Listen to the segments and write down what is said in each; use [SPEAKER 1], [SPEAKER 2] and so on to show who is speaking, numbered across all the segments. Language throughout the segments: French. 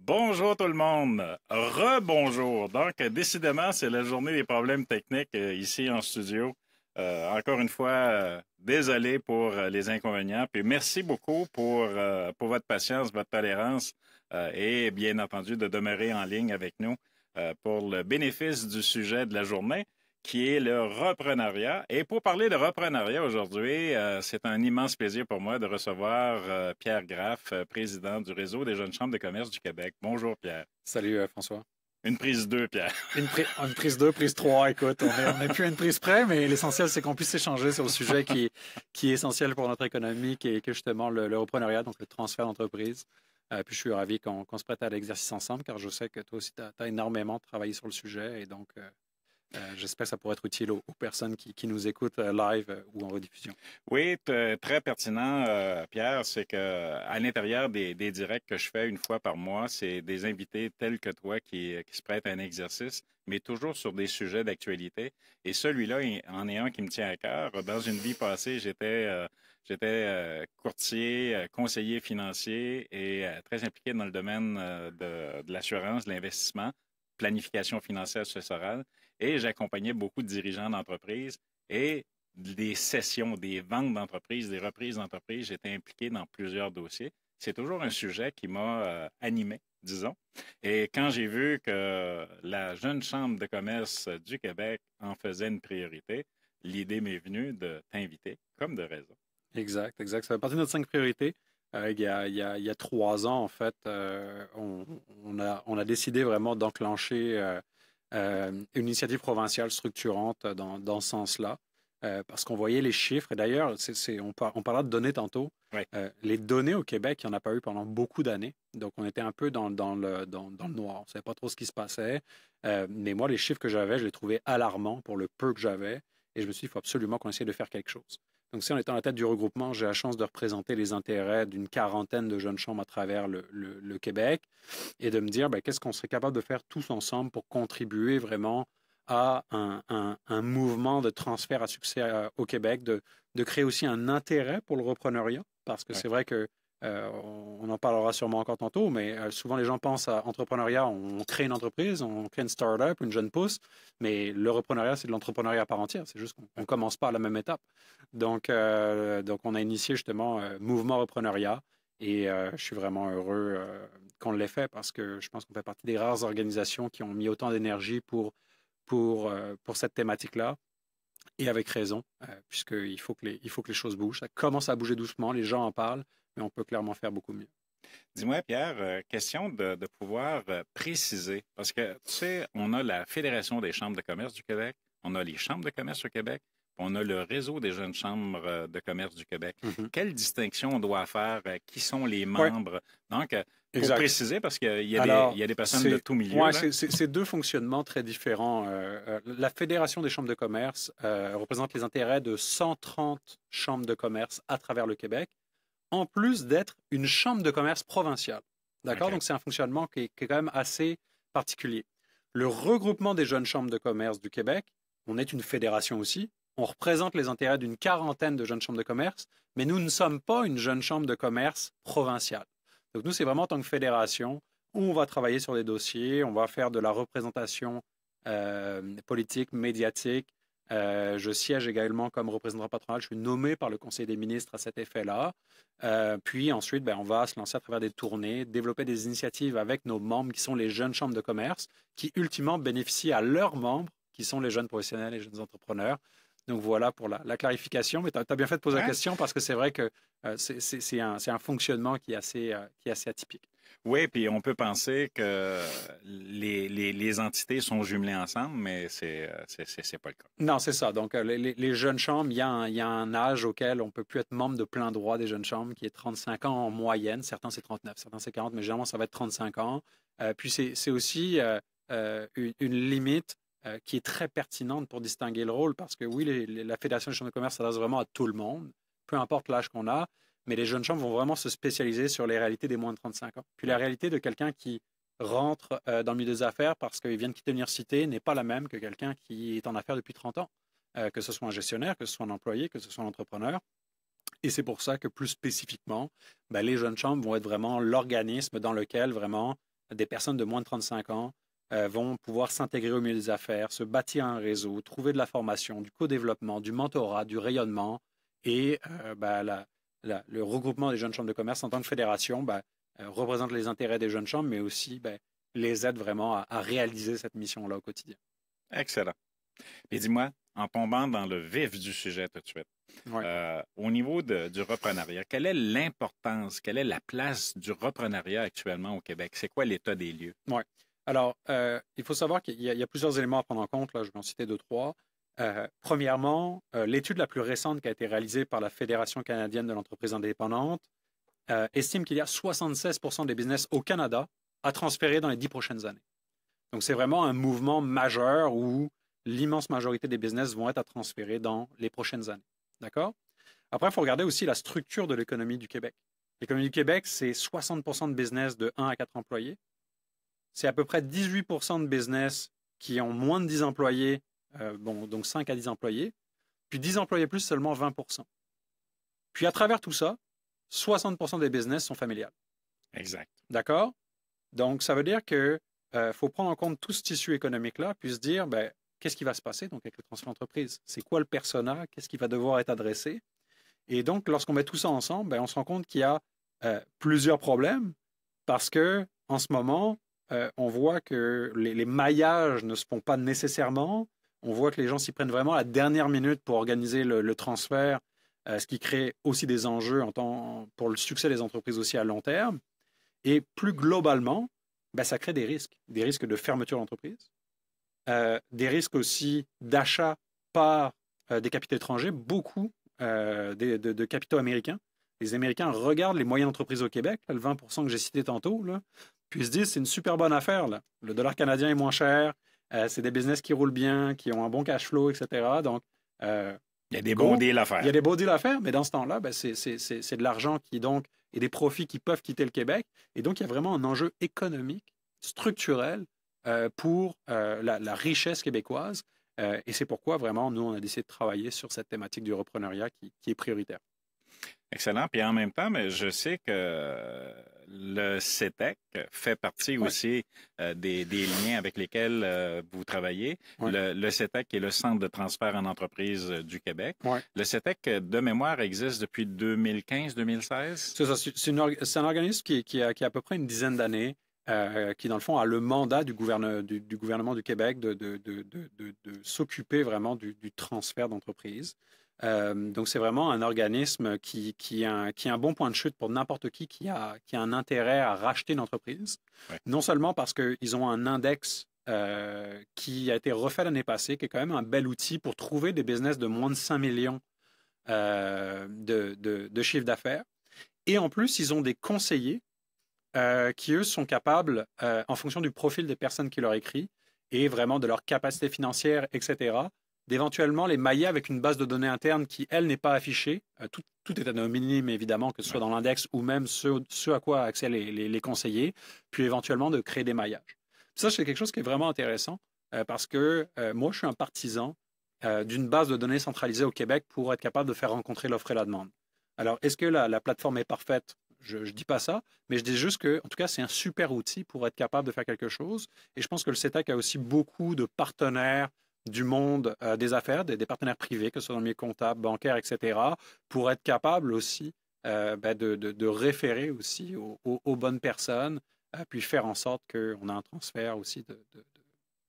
[SPEAKER 1] Bonjour tout le monde. Rebonjour. Donc, décidément, c'est la journée des problèmes techniques ici en studio. Encore une fois, désolé pour les inconvénients. Puis merci beaucoup pour votre patience, votre tolérance et bien entendu de demeurer en ligne avec nous pour le bénéfice du sujet de la journée qui est le reprenariat. Et pour parler de reprenariat aujourd'hui, c'est un immense plaisir pour moi de recevoir Pierre Graff, président du Réseau des jeunes chambres de commerce du Québec. Bonjour, Pierre.
[SPEAKER 2] Salut François.
[SPEAKER 1] Une prise 2, Pierre.
[SPEAKER 2] Une prise 2, prise 3, écoute, on n'est plus à une prise près, mais l'essentiel, c'est qu'on puisse échanger sur le sujet qui est essentiel pour notre économie, qui est justement le reprenariat, donc le transfert d'entreprise. Puis je suis ravi qu'on se prête à l'exercice ensemble, car je sais que toi aussi, tu as énormément travaillé sur le sujet, et donc j'espère que ça pourrait être utile aux personnes qui nous écoutent live ou en rediffusion.
[SPEAKER 1] Oui, très pertinent, Pierre. C'est que à l'intérieur des directs que je fais une fois par mois, c'est des invités tels que toi qui se prêtent à un exercice, mais toujours sur des sujets d'actualité. Et celui-là en est un qui me tient à cœur. Dans une vie passée, j'étais courtier, conseiller financier et très impliqué dans le domaine de l'assurance, de l'investissement, planification financière successorale. Et j'accompagnais beaucoup de dirigeants d'entreprises et des cessions, des ventes d'entreprises, des reprises d'entreprises. J'étais impliqué dans plusieurs dossiers. C'est toujours un sujet qui m'a animé, disons. Et quand j'ai vu que la jeune chambre de commerce du Québec en faisait une priorité, l'idée m'est venue de t'inviter, comme de raison.
[SPEAKER 2] Exact, exact. Ça fait partie de notre 5 priorités. Il y a 3 ans, en fait, on a décidé vraiment d'enclencher une initiative provinciale structurante dans ce sens-là, parce qu'on voyait les chiffres. Et d'ailleurs, on parlera de données tantôt.
[SPEAKER 1] Oui.
[SPEAKER 2] Les données au Québec, il n'y en a pas eu pendant beaucoup d'années. Donc, on était un peu dans le noir. On ne savait pas trop ce qui se passait. Mais moi, les chiffres que j'avais, je les trouvais alarmants pour le peu que j'avais. Et je me suis dit, il faut absolument qu'on essaie de faire quelque chose. Donc, si on est à la tête du regroupement, j'ai la chance de représenter les intérêts d'une quarantaine de jeunes chambres à travers le Québec et de me dire qu'est-ce qu'on serait capable de faire tous ensemble pour contribuer vraiment à un mouvement de transfert à succès au Québec, de créer aussi un intérêt pour le repreneuriat, parce que c'est vrai que on en parlera sûrement encore tantôt, mais souvent les gens pensent à entrepreneuriat, on crée une entreprise, on crée une start-up, une jeune pousse, mais le repreneuriat, c'est de l'entrepreneuriat à part entière, c'est juste qu'on ne commence pas à la même étape. Donc on a initié justement Mouvement Repreneuriat et je suis vraiment heureux qu'on l'ait fait parce que je pense qu'on fait partie des rares organisations qui ont mis autant d'énergie pour cette thématique-là. Et avec raison, puisqu'il faut que les choses bougent. Ça commence à bouger doucement, les gens en parlent, mais on peut clairement faire beaucoup mieux.
[SPEAKER 1] Dis-moi, Pierre, question de pouvoir préciser, parce que, tu sais, on a la Fédération des chambres de commerce du Québec, on a les chambres de commerce au Québec, on a le réseau des jeunes chambres de commerce du Québec.
[SPEAKER 2] Mm-hmm.
[SPEAKER 1] Quelle distinction on doit faire? Qui sont les
[SPEAKER 2] Ouais,
[SPEAKER 1] membres? Donc, pour
[SPEAKER 2] exact.
[SPEAKER 1] préciser, parce qu'il y
[SPEAKER 2] Alors,
[SPEAKER 1] il y a des personnes de tout milieu,
[SPEAKER 2] ouais,
[SPEAKER 1] là.
[SPEAKER 2] c'est deux fonctionnements très différents. La Fédération des chambres de commerce représente les intérêts de 130 chambres de commerce à travers le Québec, en plus d'être une chambre de commerce provinciale. D'accord?
[SPEAKER 1] OK.
[SPEAKER 2] Donc, c'est un fonctionnement qui est quand même assez particulier. Le regroupement des jeunes chambres de commerce du Québec, on est une fédération aussi. On représente les intérêts d'une quarantaine de jeunes chambres de commerce, mais nous ne sommes pas une jeune chambre de commerce provinciale. Donc, nous, c'est vraiment en tant que fédération où on va travailler sur des dossiers, on va faire de la représentation politique, médiatique. Je siège également comme représentant patronal. Je suis nommé par le Conseil des ministres à cet effet-là. Puis ensuite, on va se lancer à travers des tournées, développer des initiatives avec nos membres qui sont les jeunes chambres de commerce, qui ultimement bénéficient à leurs membres, qui sont les jeunes professionnels, les jeunes entrepreneurs. Donc voilà pour la clarification. Mais tu as bien fait de poser la
[SPEAKER 1] Ouais.
[SPEAKER 2] question parce que c'est vrai que c'est un fonctionnement qui est assez atypique.
[SPEAKER 1] Oui, puis on peut penser que les entités sont jumelées ensemble, mais c'est pas le cas.
[SPEAKER 2] Non, c'est ça. Donc, les jeunes chambres, il y a un âge auquel on ne peut plus être membre de plein droit des jeunes chambres, qui est 35 ans en moyenne. Certains, c'est 39, certains, c'est 40, mais généralement, ça va être 35 ans. Puis, c'est aussi une limite qui est très pertinente pour distinguer le rôle, parce que oui, la Fédération des chambres de commerce s'adresse vraiment à tout le monde, peu importe l'âge qu'on a, mais les jeunes chambres vont vraiment se spécialiser sur les réalités des moins de 35 ans. Puis, la réalité de quelqu'un qui rentre dans le milieu des affaires parce qu'il vient de quitter l'université n'est pas la même que quelqu'un qui est en affaires depuis 30 ans, que ce soit un gestionnaire, que ce soit un employé, que ce soit un entrepreneur. Et c'est pour ça que plus spécifiquement, les jeunes chambres vont être vraiment l'organisme dans lequel vraiment des personnes de moins de 35 ans vont pouvoir s'intégrer au milieu des affaires, se bâtir un réseau, trouver de la formation, du co-développement, du mentorat, du rayonnement et le regroupement des jeunes chambres de commerce en tant que fédération représente les intérêts des jeunes chambres, mais aussi les aide vraiment à réaliser cette mission-là au quotidien.
[SPEAKER 1] Excellent. Et dis-moi, en tombant dans le vif du sujet tout de suite, au niveau du repreneuriat, quelle est l'importance, quelle est la place du repreneuriat actuellement au Québec? C'est quoi l'état des lieux?
[SPEAKER 2] Oui. Alors, il faut savoir qu'il y a plusieurs éléments à prendre en compte. Là, je vais en citer deux, trois. Premièrement, l'étude la plus récente qui a été réalisée par la Fédération canadienne de l'entreprise indépendante estime qu'il y a 76% des business au Canada à transférer dans les 10 prochaines années. Donc, c'est vraiment un mouvement majeur où l'immense majorité des business vont être à transférer dans les prochaines années. D'accord? Après, il faut regarder aussi la structure de l'économie du Québec. L'économie du Québec, c'est 60% de business de 1 à 4 employés. C'est à peu près 18% de business qui ont moins de 10 employés, donc 5 à 10 employés. Puis 10 employés plus, seulement 20%. Puis à travers tout ça, 60% des business sont familiales.
[SPEAKER 1] Exact.
[SPEAKER 2] D'accord? Donc, ça veut dire qu'il faut prendre en compte tout ce tissu économique-là, puis se dire, qu'est-ce qui va se passer donc, avec le transfert d'entreprise? C'est quoi le persona? Qu'est-ce qui va devoir être adressé? Et donc, lorsqu'on met tout ça ensemble, on se rend compte qu'il y a plusieurs problèmes parce que en ce moment, on voit que les maillages ne se font pas nécessairement. On voit que les gens s'y prennent vraiment à la dernière minute pour organiser le transfert, ce qui crée aussi des enjeux pour le succès des entreprises aussi à long terme. Et plus globalement, ça crée des risques de fermeture d'entreprise, des risques aussi d'achat par des capitaux étrangers, beaucoup de capitaux américains. Les Américains regardent les moyennes entreprises au Québec, là, le 20% que j'ai cité tantôt, là, puis ils se disent c'est une super bonne affaire. Là. Le dollar canadien est moins cher, c'est des business qui roulent bien, qui ont un bon cash flow, etc. Donc,
[SPEAKER 1] il y a des beaux deals à faire.
[SPEAKER 2] Il y a des beaux deals à faire, mais dans ce temps-là, c'est de l'argent qui donc et des profits qui peuvent quitter le Québec. Et donc, il y a vraiment un enjeu économique, structurel pour la richesse québécoise. Et c'est pourquoi, vraiment, nous, on a décidé de travailler sur cette thématique du repreneuriat qui est prioritaire.
[SPEAKER 1] Excellent. Puis en même temps, mais je sais que le CETEC fait partie aussi des liens avec lesquels vous travaillez.
[SPEAKER 2] Ouais.
[SPEAKER 1] Le CETEC est le Centre de transfert en entreprise du Québec.
[SPEAKER 2] Ouais.
[SPEAKER 1] Le CETEC, de mémoire, existe depuis 2015-2016?
[SPEAKER 2] C'est ça. C'est un organisme qui a à peu près une dizaine d'années, qui, dans le fond, a le mandat du gouvernement du Québec de s'occuper vraiment du transfert d'entreprise. Donc, c'est vraiment un organisme qui a un bon point de chute pour n'importe qui a un intérêt à racheter une entreprise.
[SPEAKER 1] Ouais. Non
[SPEAKER 2] seulement parce qu'ils ont un index qui a été refait l'année passée, qui est quand même un bel outil pour trouver des business de moins de 5 millions de chiffre d'affaires. Et en plus, ils ont des conseillers qui, eux, sont capables, en fonction du profil des personnes qui leur écrivent et vraiment de leur capacité financière, etc., d'éventuellement les mailler avec une base de données interne qui, elle, n'est pas affichée. Tout est anonyme, évidemment, que ce soit dans l'index ou même ce à quoi accèdent les conseillers, puis éventuellement de créer des maillages. Ça, c'est quelque chose qui est vraiment intéressant parce que moi, je suis un partisan d'une base de données centralisée au Québec pour être capable de faire rencontrer l'offre et la demande. Alors, est-ce que la plateforme est parfaite? Je ne dis pas ça, mais je dis juste que, en tout cas, c'est un super outil pour être capable de faire quelque chose. Et je pense que le CETEC a aussi beaucoup de partenaires du monde des affaires, des partenaires privés, que ce soit dans le milieu comptable, bancaire, etc., pour être capable aussi de référer aussi aux bonnes personnes, puis faire en sorte qu'on a un transfert aussi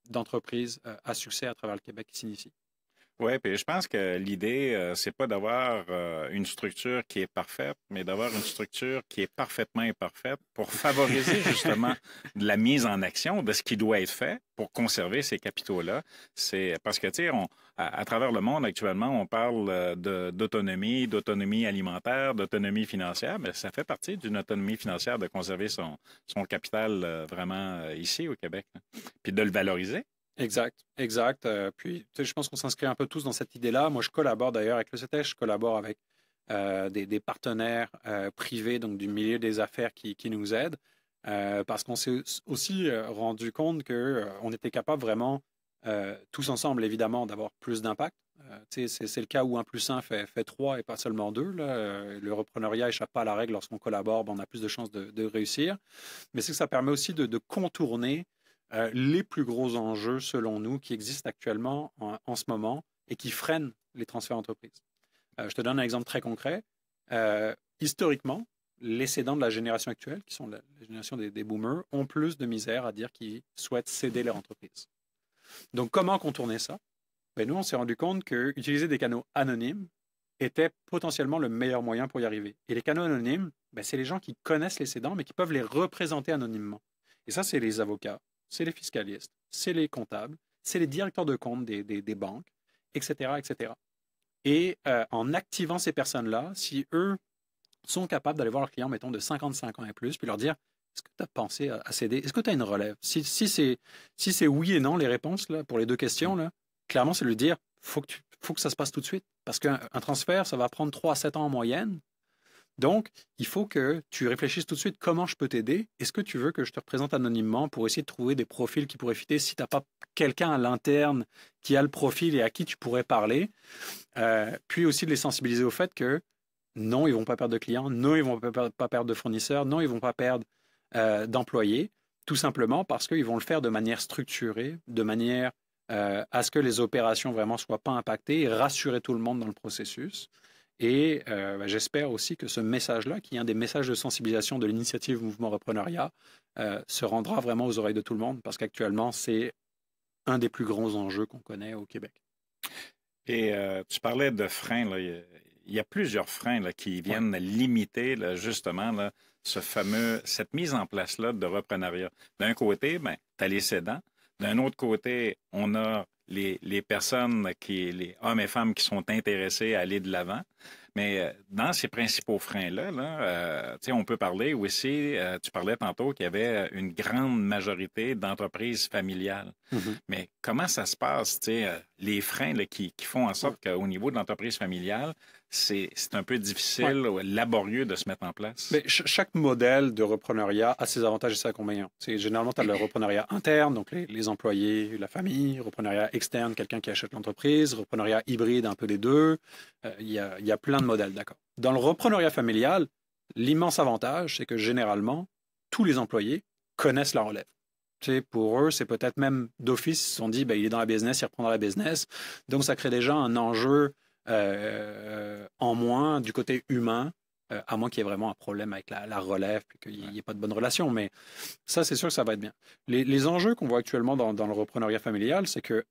[SPEAKER 2] d'entreprises à succès à travers le Québec qui s'initie.
[SPEAKER 1] Oui, puis je pense que l'idée, c'est pas d'avoir une structure qui est parfaite, mais d'avoir une structure qui est parfaitement imparfaite pour favoriser justement de la mise en action de ce qui doit être fait pour conserver ces capitaux-là. C'est parce que, tu sais, à travers le monde actuellement, on parle d'autonomie alimentaire, d'autonomie financière, mais ça fait partie d'une autonomie financière de conserver son capital vraiment ici au Québec, là. Puis de le valoriser.
[SPEAKER 2] Exact. Puis, je pense qu'on s'inscrit un peu tous dans cette idée-là. Moi, je collabore d'ailleurs avec le CETEC, je collabore avec des partenaires privés, donc du milieu des affaires qui nous aident, parce qu'on s'est aussi rendu compte qu'on était capable vraiment, tous ensemble, évidemment, d'avoir plus d'impact C'est le cas où 1 plus 1 fait 3 et pas seulement 2. Là. Le repreneuriat échappe pas à la règle. Lorsqu'on collabore, ben, on a plus de chances de réussir. Mais c'est que ça permet aussi de contourner les plus gros enjeux, selon nous, qui existent actuellement en ce moment et qui freinent les transferts d'entreprise. Je te donne un exemple très concret. Historiquement, les cédants de la génération actuelle, qui sont la génération des boomers, ont plus de misère à dire qu'ils souhaitent céder leur entreprise. Donc, comment contourner ça? Ben, nous, on s'est rendu compte qu'utiliser des canaux anonymes était potentiellement le meilleur moyen pour y arriver. Et les canaux anonymes, ben, c'est les gens qui connaissent les cédants, mais qui peuvent les représenter anonymement. Et ça, c'est les avocats, c'est les fiscalistes, c'est les comptables, c'est les directeurs de compte des banques, etc., etc. Et en activant ces personnes-là, si eux sont capables d'aller voir leurs clients, mettons, de 55 ans et plus, puis leur dire, est-ce que tu as pensé à céder? Est-ce que tu as une relève? Si c'est oui et non, les réponses, là, pour les deux questions, là, clairement, c'est de lui dire, faut que ça se passe tout de suite. Parce qu'un transfert, ça va prendre 3 à 7 ans en moyenne. Donc, il faut que tu réfléchisses tout de suite comment je peux t'aider. Est-ce que tu veux que je te représente anonymement pour essayer de trouver des profils qui pourraient fitter si tu n'as pas quelqu'un à l'interne qui a le profil et à qui tu pourrais parler? Puis aussi de les sensibiliser au fait que non, ils ne vont pas perdre de clients, non, ils ne vont pas perdre de fournisseurs, non, ils ne vont pas perdre d'employés, tout simplement parce qu'ils vont le faire de manière structurée, de manière à ce que les opérations vraiment ne soient pas impactées et rassurer tout le monde dans le processus. Et j'espère aussi que ce message-là, qui est un des messages de sensibilisation de l'initiative Mouvement Repreneuriat, se rendra vraiment aux oreilles de tout le monde, parce qu'actuellement, c'est un des plus grands enjeux qu'on connaît au Québec.
[SPEAKER 1] Et tu parlais de freins, là. Il y a plusieurs freins là, qui viennent limiter là, justement là, cette mise en place-là de repreneuriat. D'un côté, ben, tu as les cédants. D'un autre côté, on a les personnes, les hommes et femmes qui sont intéressés à aller de l'avant. Mais dans ces principaux freins-là, on peut parler aussi, tu parlais tantôt qu'il y avait une grande majorité d'entreprises familiales.
[SPEAKER 2] Mm-hmm.
[SPEAKER 1] Mais comment ça se passe, les freins là, qui font en sorte qu'au niveau de l'entreprise familiale, c'est un peu difficile, laborieux de se mettre en place?
[SPEAKER 2] Mais chaque modèle de repreneuriat a ses avantages et ses inconvénients. Généralement, tu as le repreneuriat interne, donc les employés, la famille, repreneuriat externe, quelqu'un qui achète l'entreprise, repreneuriat hybride, un peu des deux. Il y a plein de modèles, d'accord. Dans le repreneuriat familial, l'immense avantage, c'est que généralement, tous les employés connaissent la relève. Pour eux, c'est peut-être même d'office, ils se sont dit, ben, il est dans la business, il reprendra la business. Donc, ça crée déjà un enjeu en moins du côté humain, à moins qu'il y ait vraiment un problème avec la relève puis qu'il n'y ait pas de bonne relation. Mais ça, c'est sûr que ça va être bien. Les enjeux qu'on voit actuellement dans le repreneuriat familial, c'est que,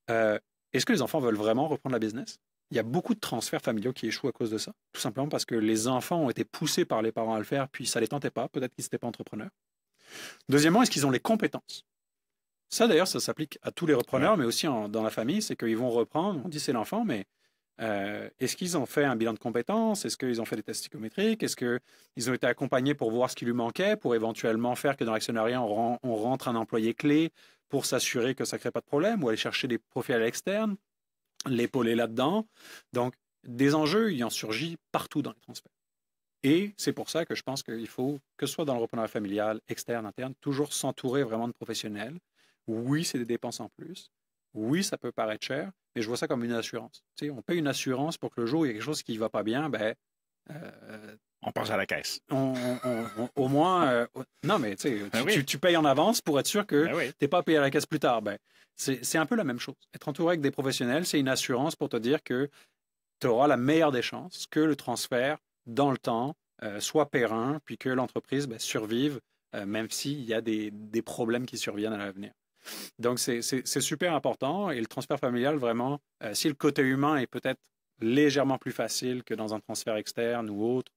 [SPEAKER 2] est-ce que les enfants veulent vraiment reprendre la business? Il y a beaucoup de transferts familiaux qui échouent à cause de ça, tout simplement parce que les enfants ont été poussés par les parents à le faire, puis ça ne les tentait pas, peut-être qu'ils n'étaient pas entrepreneurs. Deuxièmement, est-ce qu'ils ont les compétences? Ça, d'ailleurs, ça s'applique à tous les repreneurs, mais aussi dans la famille, c'est qu'ils vont reprendre, on dit c'est l'enfant, mais est-ce qu'ils ont fait un bilan de compétences? Est-ce qu'ils ont fait des tests psychométriques? Est-ce qu'ils ont été accompagnés pour voir ce qui lui manquait, pour éventuellement faire que dans l'actionnariat, on rentre un employé clé pour s'assurer que ça ne crée pas de problème, ou aller chercher des profils à l'externe, l'épauler là-dedans? Donc, des enjeux, il en surgit partout dans les transferts. Et c'est pour ça que je pense qu'il faut, que ce soit dans le repreneuriat familial, externe, interne, toujours s'entourer vraiment de professionnels. Oui, c'est des dépenses en plus. Oui, ça peut paraître cher, mais je vois ça comme une assurance. On paye une assurance pour que le jour où il y a quelque chose qui ne va pas bien,
[SPEAKER 1] on passe à la caisse.
[SPEAKER 2] Au moins, non, mais tu payes en avance pour être sûr que tu n'es pas payé à la caisse plus tard. C'est un peu la même chose. Être entouré avec des professionnels, c'est une assurance pour te dire que tu auras la meilleure des chances que le transfert, dans le temps, soit périn, puis que l'entreprise survive, même s'il y a des problèmes qui surviennent à l'avenir. Donc, c'est super important. Et le transfert familial, vraiment, si le côté humain est peut-être légèrement plus facile que dans un transfert externe ou autre,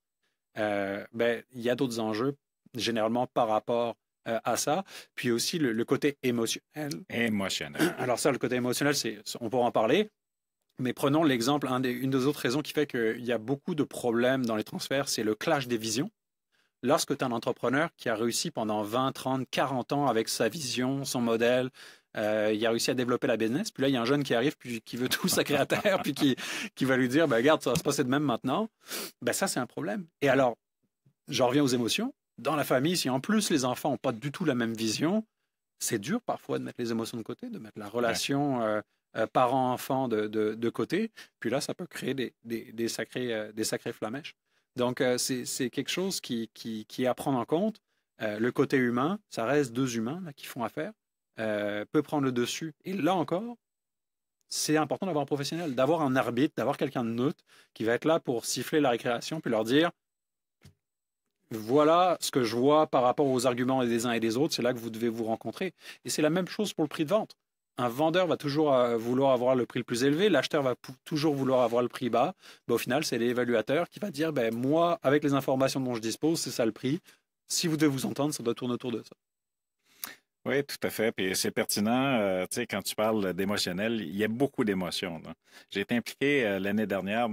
[SPEAKER 2] il y a d'autres enjeux, généralement par rapport à ça. Puis aussi le côté émotionnel. Alors ça, le côté émotionnel, on pourra en parler. Mais prenons l'exemple, une des autres raisons qui fait qu'il y a beaucoup de problèmes dans les transferts, c'est le clash des visions. Lorsque tu es un entrepreneur qui a réussi pendant 20, 30, 40 ans avec sa vision, son modèle, il a réussi à développer la business, puis là, il y a un jeune qui arrive, puis qui veut tout sacrer à terre, puis qui va lui dire, regarde, ça va se passer de même maintenant. Ça, c'est un problème. Et alors, j'en reviens aux émotions. Dans la famille, si en plus les enfants n'ont pas du tout la même vision, c'est dur parfois de mettre les émotions de côté, de mettre la relation parents-enfants de côté. Puis là, ça peut créer des sacrés flamèches. Donc, c'est quelque chose qui est à prendre en compte. Le côté humain, ça reste deux humains là, qui font affaire, peut prendre le dessus. Et là encore, c'est important d'avoir un professionnel, d'avoir un arbitre, d'avoir quelqu'un de neutre qui va être là pour siffler la récréation, puis leur dire voilà ce que je vois par rapport aux arguments des uns et des autres, c'est là que vous devez vous rencontrer. Et c'est la même chose pour le prix de vente. Un vendeur va toujours vouloir avoir le prix le plus élevé, l'acheteur va toujours vouloir avoir le prix bas. Au final, c'est l'évaluateur qui va dire moi, avec les informations dont je dispose, c'est ça le prix. Si vous devez vous entendre, ça doit tourner autour de ça.
[SPEAKER 1] Oui, tout à fait. Puis c'est pertinent, tu sais, quand tu parles d'émotionnel, il y a beaucoup d'émotions. J'ai été impliqué l'année dernière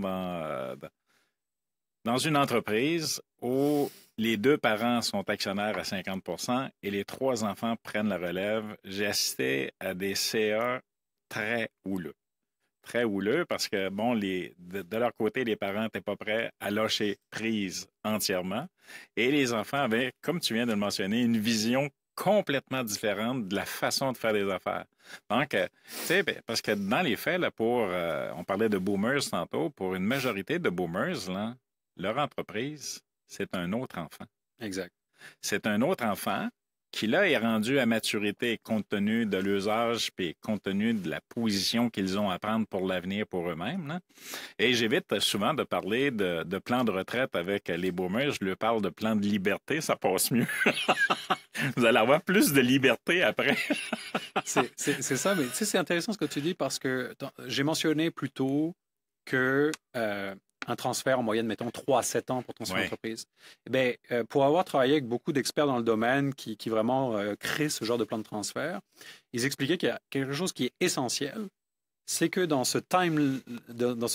[SPEAKER 1] dans une entreprise où les deux parents sont actionnaires à 50% et les trois enfants prennent la relève. J'ai assisté à des CA très houleux. Très houleux parce que, bon, de leur côté, les parents n'étaient pas prêts à lâcher prise entièrement. Et les enfants avaient, comme tu viens de le mentionner, une vision complètement différente de la façon de faire des affaires. Donc, tu sais, parce que dans les faits, là, on parlait de boomers tantôt, pour une majorité de boomers, là, leur entreprise, c'est un autre enfant.
[SPEAKER 2] Exact.
[SPEAKER 1] C'est un autre enfant qui, là, est rendu à maturité compte tenu de leur âge puis compte tenu de la position qu'ils ont à prendre pour l'avenir pour eux-mêmes. Là. Et j'évite souvent de parler de plan de retraite avec les boomers. Je leur parle de plan de liberté, ça passe mieux. Vous allez avoir plus de liberté après.
[SPEAKER 2] c'est ça, mais tu sais, c'est intéressant ce que tu dis parce que j'ai mentionné plus tôt que un transfert en moyenne, mettons, 3 à 7 ans pour transférer l'entreprise. Pour avoir travaillé avec beaucoup d'experts dans le domaine qui vraiment créent ce genre de plan de transfert, ils expliquaient qu'il y a quelque chose qui est essentiel, c'est que dans ce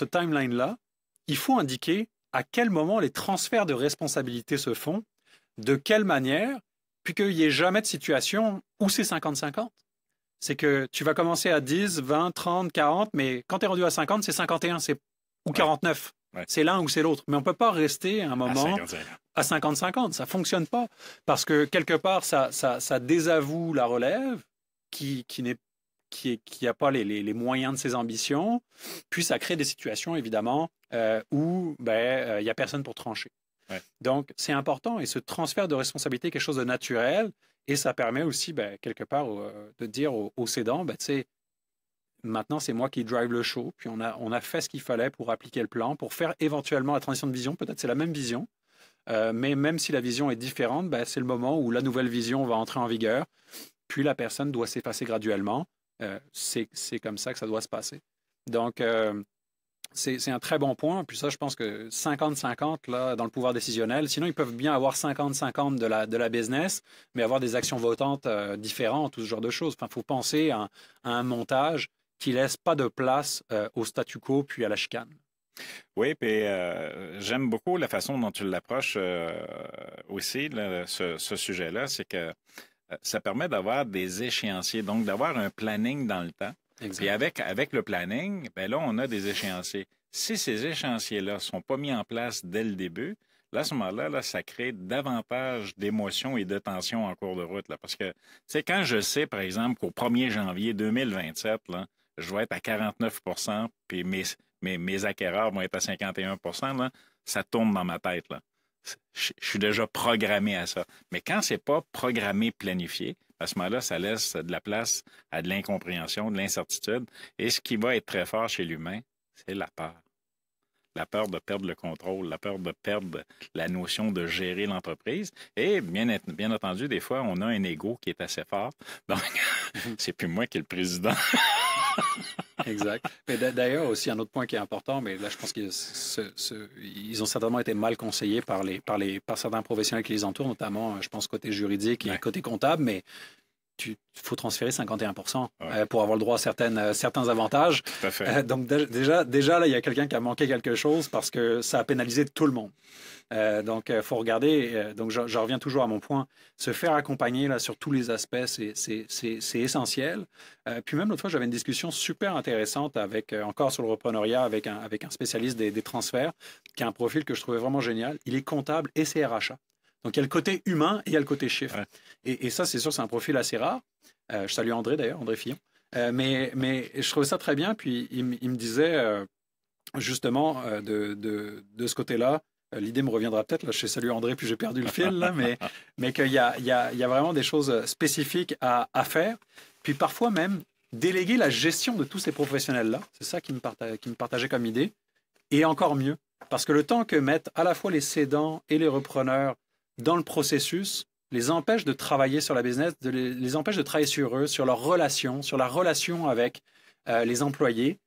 [SPEAKER 2] timeline-là, il faut indiquer à quel moment les transferts de responsabilité se font, de quelle manière, puis qu'il n'y ait jamais de situation où c'est 50-50. C'est que tu vas commencer à 10, 20, 30, 40, mais quand tu es rendu à 50, c'est 51 ou 49. Ouais. C'est l'un ou c'est l'autre. Mais on ne peut pas rester à un moment à 50-50. Ça ne fonctionne pas. Parce que quelque part, ça désavoue la relève qui n'a pas les moyens de ses ambitions. Puis ça crée des situations, évidemment, où il n'y a personne pour trancher. Ouais. Donc, c'est important. Et ce transfert de responsabilité est quelque chose de naturel. Et ça permet aussi, quelque part, de dire aux cédants, tu sais, maintenant, c'est moi qui drive le show. Puis on a fait ce qu'il fallait pour appliquer le plan, pour faire éventuellement la transition de vision. Peut-être c'est la même vision, mais même si la vision est différente, c'est le moment où la nouvelle vision va entrer en vigueur. Puis la personne doit s'effacer graduellement. C'est comme ça que ça doit se passer. Donc, c'est un très bon point. Puis ça, je pense que 50-50 là, dans le pouvoir décisionnel. Sinon, ils peuvent bien avoir 50-50 de la business, mais avoir des actions votantes différentes, tout ce genre de choses. Enfin, il faut penser à un montage qui ne laisse pas de place au statu quo puis à la chicane.
[SPEAKER 1] Oui, puis j'aime beaucoup la façon dont tu l'approches aussi, là, ce sujet-là. C'est que ça permet d'avoir des échéanciers, donc d'avoir un planning dans le temps. Exact. Puis avec le planning, là, on a des échéanciers. Si ces échéanciers-là ne sont pas mis en place dès le début, là, à ce moment-là, là, ça crée davantage d'émotions et de tensions en cours de route. Là, parce que, tu sais, quand je sais, par exemple, qu'au 1er janvier 2027, là, je vais être à 49 % puis mes acquéreurs vont être à 51 % là, ça tourne dans ma tête. Là. Je suis déjà programmé à ça. Mais quand ce n'est pas programmé, planifié, à ce moment-là, ça laisse de la place à de l'incompréhension, de l'incertitude. Et ce qui va être très fort chez l'humain, c'est la peur. La peur de perdre le contrôle, la peur de perdre la notion de gérer l'entreprise. Et bien entendu, des fois, on a un ego qui est assez fort. Donc, c'est plus moi qui est le président.
[SPEAKER 2] Exact. Mais d'ailleurs, aussi, un autre point qui est important, mais là, je pense qu'ils ont certainement été mal conseillés par certains professionnels qui les entourent, notamment, je pense, côté juridique et côté comptable, mais il faut transférer 51 % pour avoir le droit à certains avantages.
[SPEAKER 1] Tout à fait.
[SPEAKER 2] Donc, déjà, là, il y a quelqu'un qui a manqué quelque chose parce que ça a pénalisé tout le monde. Donc, il faut regarder. Donc, je reviens toujours à mon point. Se faire accompagner là, sur tous les aspects, c'est essentiel. Puis même l'autre fois, j'avais une discussion super intéressante encore sur le repreneuriat avec un spécialiste des transferts qui a un profil que je trouvais vraiment génial. Il est comptable et CRHA. Donc, il y a le côté humain et il y a le côté chiffre. Ouais. Et ça, c'est sûr, c'est un profil assez rare. Je salue André, d'ailleurs, André Fillon. Mais je trouvais ça très bien. Puis il me disait justement de ce côté-là, l'idée me reviendra peut-être. Là, je salue André, puis j'ai perdu le fil, là, mais qu'il y a vraiment des choses spécifiques à faire. Puis parfois même déléguer la gestion de tous ces professionnels-là. C'est ça qui me partageait comme idée. Et encore mieux, parce que le temps que mettent à la fois les cédants et les repreneurs dans le processus les empêche de travailler sur la business, les empêche de travailler sur eux, sur leur relation, sur la relation avec les employés.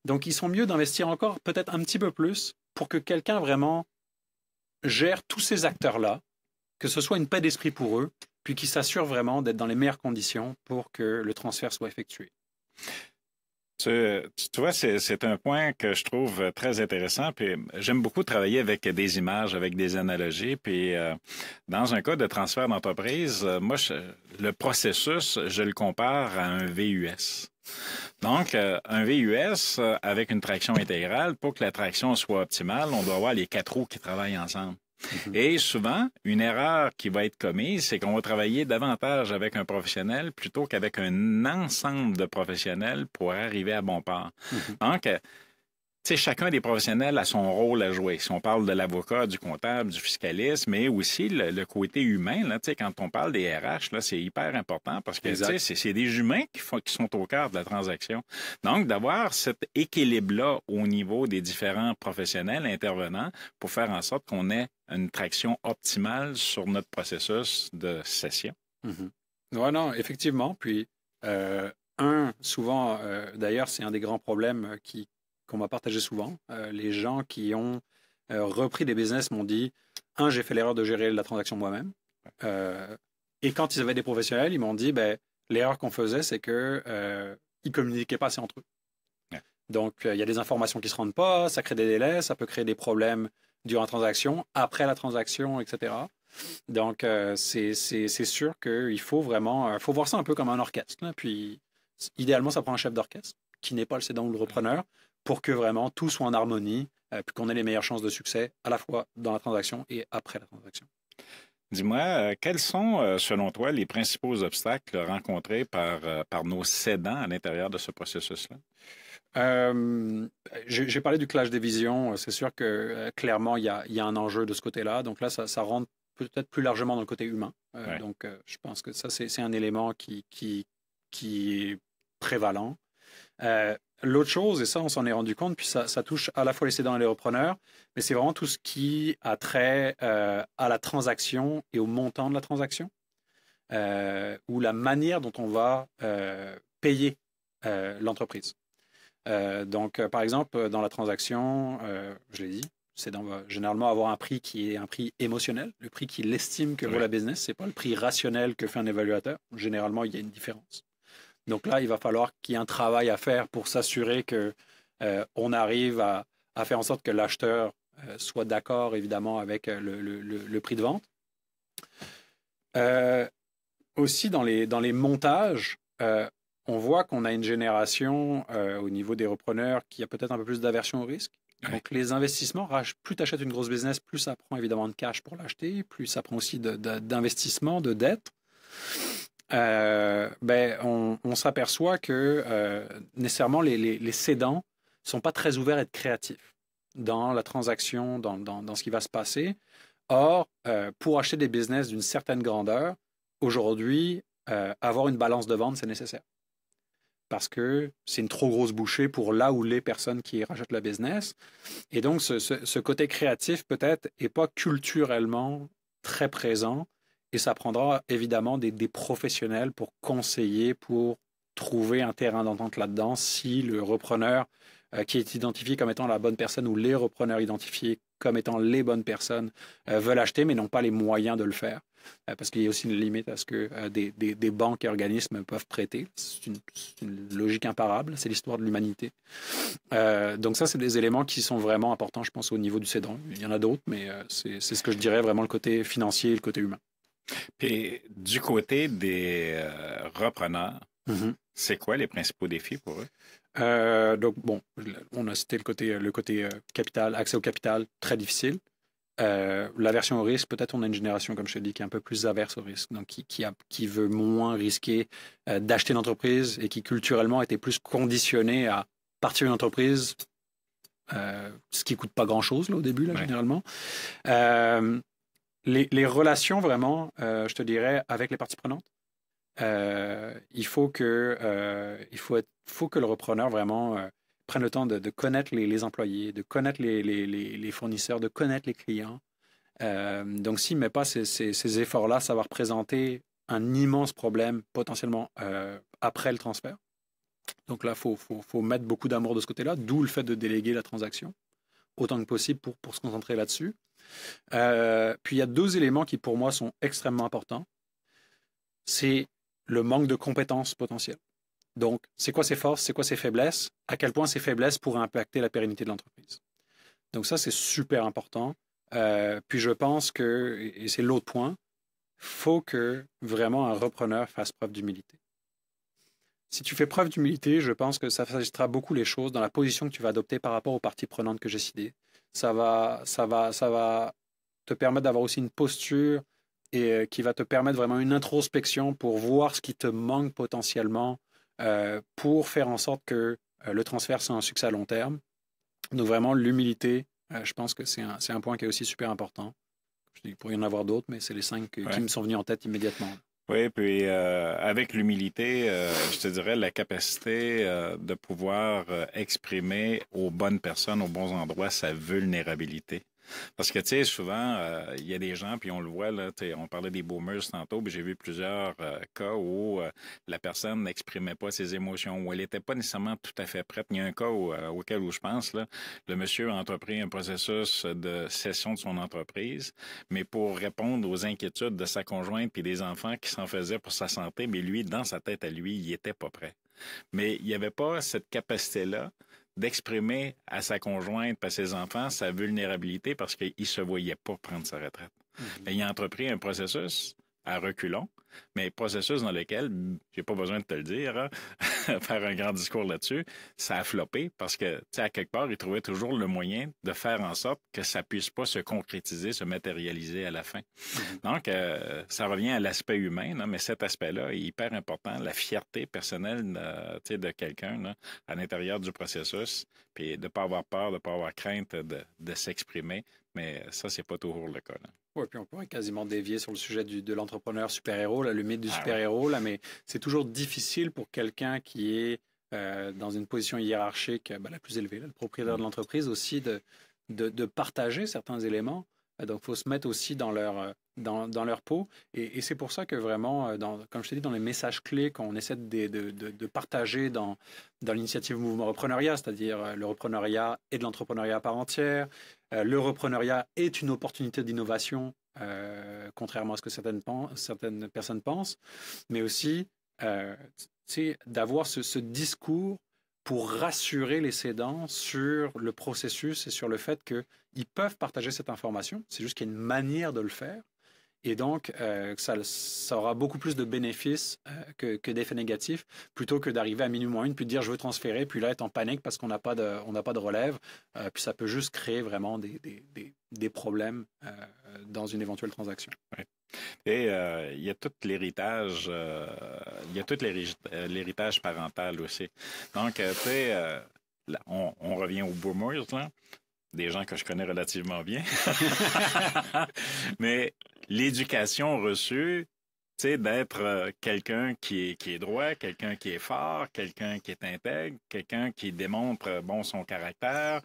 [SPEAKER 2] Donc, ils sont mieux d'investir encore peut-être un petit peu plus pour que quelqu'un vraiment gère tous ces acteurs-là, que ce soit une paix d'esprit pour eux, puis qu'ils s'assurent vraiment d'être dans les meilleures conditions pour que le transfert soit effectué.
[SPEAKER 1] Tu vois, c'est un point que je trouve très intéressant. Puis j'aime beaucoup travailler avec des images, avec des analogies. Puis dans un cas de transfert d'entreprise, moi, le processus, je le compare à un VUS. Donc, un VUS avec une traction intégrale, pour que la traction soit optimale, on doit avoir les 4 roues qui travaillent ensemble. Et souvent, une erreur qui va être commise, c'est qu'on va travailler davantage avec un professionnel plutôt qu'avec un ensemble de professionnels pour arriver à bon port. Donc, tu sais, chacun des professionnels a son rôle à jouer. Si on parle de l'avocat, du comptable, du fiscaliste, mais aussi le côté humain, là, tu sais, quand on parle des RH, là, c'est hyper important parce que tu sais, c'est des humains qui sont au cœur de la transaction. Donc, d'avoir cet équilibre-là au niveau des différents professionnels intervenants pour faire en sorte qu'on ait une traction optimale sur notre processus de session.
[SPEAKER 2] Oui, non, effectivement. Puis, souvent, d'ailleurs, c'est un des grands problèmes qu'on m'a partagé souvent. Les gens qui ont repris des business m'ont dit, j'ai fait l'erreur de gérer la transaction moi-même. Et quand ils avaient des professionnels, ils m'ont dit, l'erreur qu'on faisait, c'est qu'ils ne communiquaient pas assez entre eux. Ouais. Donc, il y a des informations qui ne se rendent pas, ça crée des délais, ça peut créer des problèmes durant la transaction, après la transaction, etc. Donc, c'est sûr qu'il faut vraiment faut voir ça un peu comme un orchestre. Là. Puis, idéalement, ça prend un chef d'orchestre qui n'est pas le cédant ou le repreneur pour que vraiment tout soit en harmonie, puis qu'on ait les meilleures chances de succès à la fois dans la transaction et après la transaction.
[SPEAKER 1] Dis-moi, quels sont, selon toi, les principaux obstacles rencontrés par nos cédants à l'intérieur de ce processus-là?
[SPEAKER 2] J'ai parlé du clash des visions. C'est sûr que clairement, il y a un enjeu de ce côté-là. Donc là, ça rentre peut-être plus largement dans le côté humain. Ouais. Donc, je pense que ça, c'est un élément qui est prévalent. L'autre chose, et ça, on s'en est rendu compte, puis ça touche à la fois les cédants et les repreneurs, mais c'est vraiment tout ce qui a trait à la transaction et au montant de la transaction, ou la manière dont on va payer l'entreprise. Donc, par exemple, dans la transaction, je l'ai dit, c'est généralement avoir un prix qui est un prix émotionnel, le prix qu'il estime que vaut la business, ce n'est pas le prix rationnel que fait un évaluateur. Généralement, il y a une différence. Donc là, il va falloir qu'il y ait un travail à faire pour s'assurer qu'on arrive à faire en sorte que l'acheteur soit d'accord, évidemment, avec le prix de vente. Aussi, dans les montages, on voit qu'on a une génération au niveau des repreneurs qui a peut-être un peu plus d'aversion au risque. Donc, les investissements, plus tu achètes une grosse business, plus ça prend évidemment de cash pour l'acheter, plus ça prend aussi d'investissement, de dette. On s'aperçoit que nécessairement les cédants ne sont pas très ouverts à être créatifs dans la transaction, dans ce qui va se passer. Or, pour acheter des business d'une certaine grandeur, aujourd'hui, avoir une balance de vente, c'est nécessaire. Parce que c'est une trop grosse bouchée pour là où les personnes qui rachètent le business. Et donc, ce côté créatif, peut-être, n'est pas culturellement très présent. Et ça prendra évidemment des professionnels pour conseiller, pour trouver un terrain d'entente là-dedans si le repreneur qui est identifié comme étant la bonne personne ou les repreneurs identifiés comme étant les bonnes personnes veulent acheter mais n'ont pas les moyens de le faire. Parce qu'il y a aussi une limite à ce que des banques et organismes peuvent prêter. C'est une logique imparable, c'est l'histoire de l'humanité. Donc ça, c'est des éléments qui sont vraiment importants, je pense, au niveau du cédant. Il y en a d'autres, mais c'est ce que je dirais vraiment le côté financier et le côté humain.
[SPEAKER 1] Puis, du côté des repreneurs, c'est quoi les principaux défis pour eux?
[SPEAKER 2] Donc, bon, on a cité le côté capital, accès au capital, très difficile. l'aversion au risque, peut-être on a une génération, comme je te dis, qui est un peu plus averse au risque, donc qui veut moins risquer d'acheter une entreprise et qui culturellement a été plus conditionné à partir d'une entreprise, ce qui coûte pas grand-chose là, au début, là, généralement. Les relations, vraiment, je te dirais, avec les parties prenantes, il faut que le repreneur vraiment prenne le temps de connaître les employés, de connaître les fournisseurs, de connaître les clients. Donc, s'il ne met pas ces efforts-là, ça va représenter un immense problème potentiellement après le transfert. Donc là, il faut mettre beaucoup d'amour de ce côté-là, d'où le fait de déléguer la transaction autant que possible pour se concentrer là-dessus. Puis il y a deux éléments qui pour moi sont extrêmement importants. C'est le manque de compétences potentielles. Donc, c'est quoi ses forces, c'est quoi ses faiblesses, à quel point ces faiblesses pourraient impacter la pérennité de l'entreprise. Donc ça, c'est super important. Puis je pense que, et c'est l'autre point, il faut que vraiment un repreneur fasse preuve d'humilité. Si tu fais preuve d'humilité, je pense que ça facilitera beaucoup les choses dans la position que tu vas adopter par rapport aux parties prenantes que j'ai citées. Ça va te permettre d'avoir aussi une posture et qui va te permettre vraiment une introspection pour voir ce qui te manque potentiellement pour faire en sorte que le transfert soit un succès à long terme. Donc vraiment, l'humilité, je pense que c'est un point qui est aussi super important. Il pourrait y en avoir d'autres, mais c'est les 5 qui me sont venus en tête immédiatement.
[SPEAKER 1] Oui, puis avec l'humilité, je te dirais la capacité de pouvoir exprimer aux bonnes personnes, aux bons endroits, sa vulnérabilité. Parce que, tu sais, souvent, il y a des gens, puis on le voit, là, on parlait des boomers tantôt, puis j'ai vu plusieurs cas où la personne n'exprimait pas ses émotions, où elle n'était pas nécessairement tout à fait prête. Il y a un cas auquel je pense, là, le monsieur a entrepris un processus de cession de son entreprise, mais pour répondre aux inquiétudes de sa conjointe puis des enfants qui s'en faisaient pour sa santé, mais lui, dans sa tête à lui, il n'était pas prêt. Mais il n'y avait pas cette capacité-là d'exprimer à sa conjointe et à ses enfants sa vulnérabilité parce qu'il ne se voyait pas prendre sa retraite. Mais il a entrepris un processus à reculons, mais processus dans lequel, j'ai pas besoin de te le dire, hein, faire un grand discours là-dessus, ça a floppé parce que, tu sais, à quelque part, il trouvait toujours le moyen de faire en sorte que ça puisse pas se concrétiser, se matérialiser à la fin. Donc, ça revient à l'aspect humain, là, mais cet aspect-là est hyper important, la fierté personnelle de quelqu'un là, à l'intérieur du processus, puis de ne pas avoir peur, de ne pas avoir crainte de s'exprimer, mais ça, c'est pas toujours le cas.
[SPEAKER 2] Oui, puis on pourrait quasiment dévier sur le sujet de l'entrepreneur super-héros, le mythe du super-héros, là, mais c'est toujours difficile pour quelqu'un qui est dans une position hiérarchique la plus élevée, là, le propriétaire de l'entreprise aussi, de partager certains éléments. Donc, il faut se mettre aussi dans leur peau. Et c'est pour ça que vraiment, comme je t'ai dit, dans les messages clés qu'on essaie de partager dans l'initiative Mouvement Repreneuriat, c'est-à-dire le repreneuriat et de l'entrepreneuriat à part entière, le repreneuriat est une opportunité d'innovation, contrairement à ce que certaines personnes pensent, mais aussi d'avoir ce discours pour rassurer les cédants sur le processus et sur le fait qu'ils peuvent partager cette information. C'est juste qu'il y a une manière de le faire. Et donc, ça aura beaucoup plus de bénéfices que d'effets négatifs, plutôt que d'arriver à minimum une, puis de dire je veux transférer, puis là être en panique parce qu'on n'a pas de relève. Puis ça peut juste créer vraiment des problèmes dans une éventuelle transaction.
[SPEAKER 1] Ouais. Et il y a tout l'héritage, l'héritage parental aussi. Donc, tu sais, on revient aux boomers, là, des gens que je connais relativement bien. Mais l'éducation reçue, tu sais, d'être quelqu'un qui est droit, quelqu'un qui est fort, quelqu'un qui est intègre, quelqu'un qui démontre son caractère,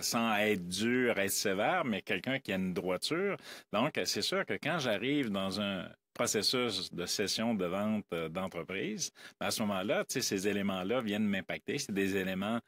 [SPEAKER 1] sans être dur, être sévère, mais quelqu'un qui a une droiture. Donc, c'est sûr que quand j'arrive dans un processus de cession de vente d'entreprise, à ce moment-là, tu sais, ces éléments-là viennent m'impacter. C'est des éléments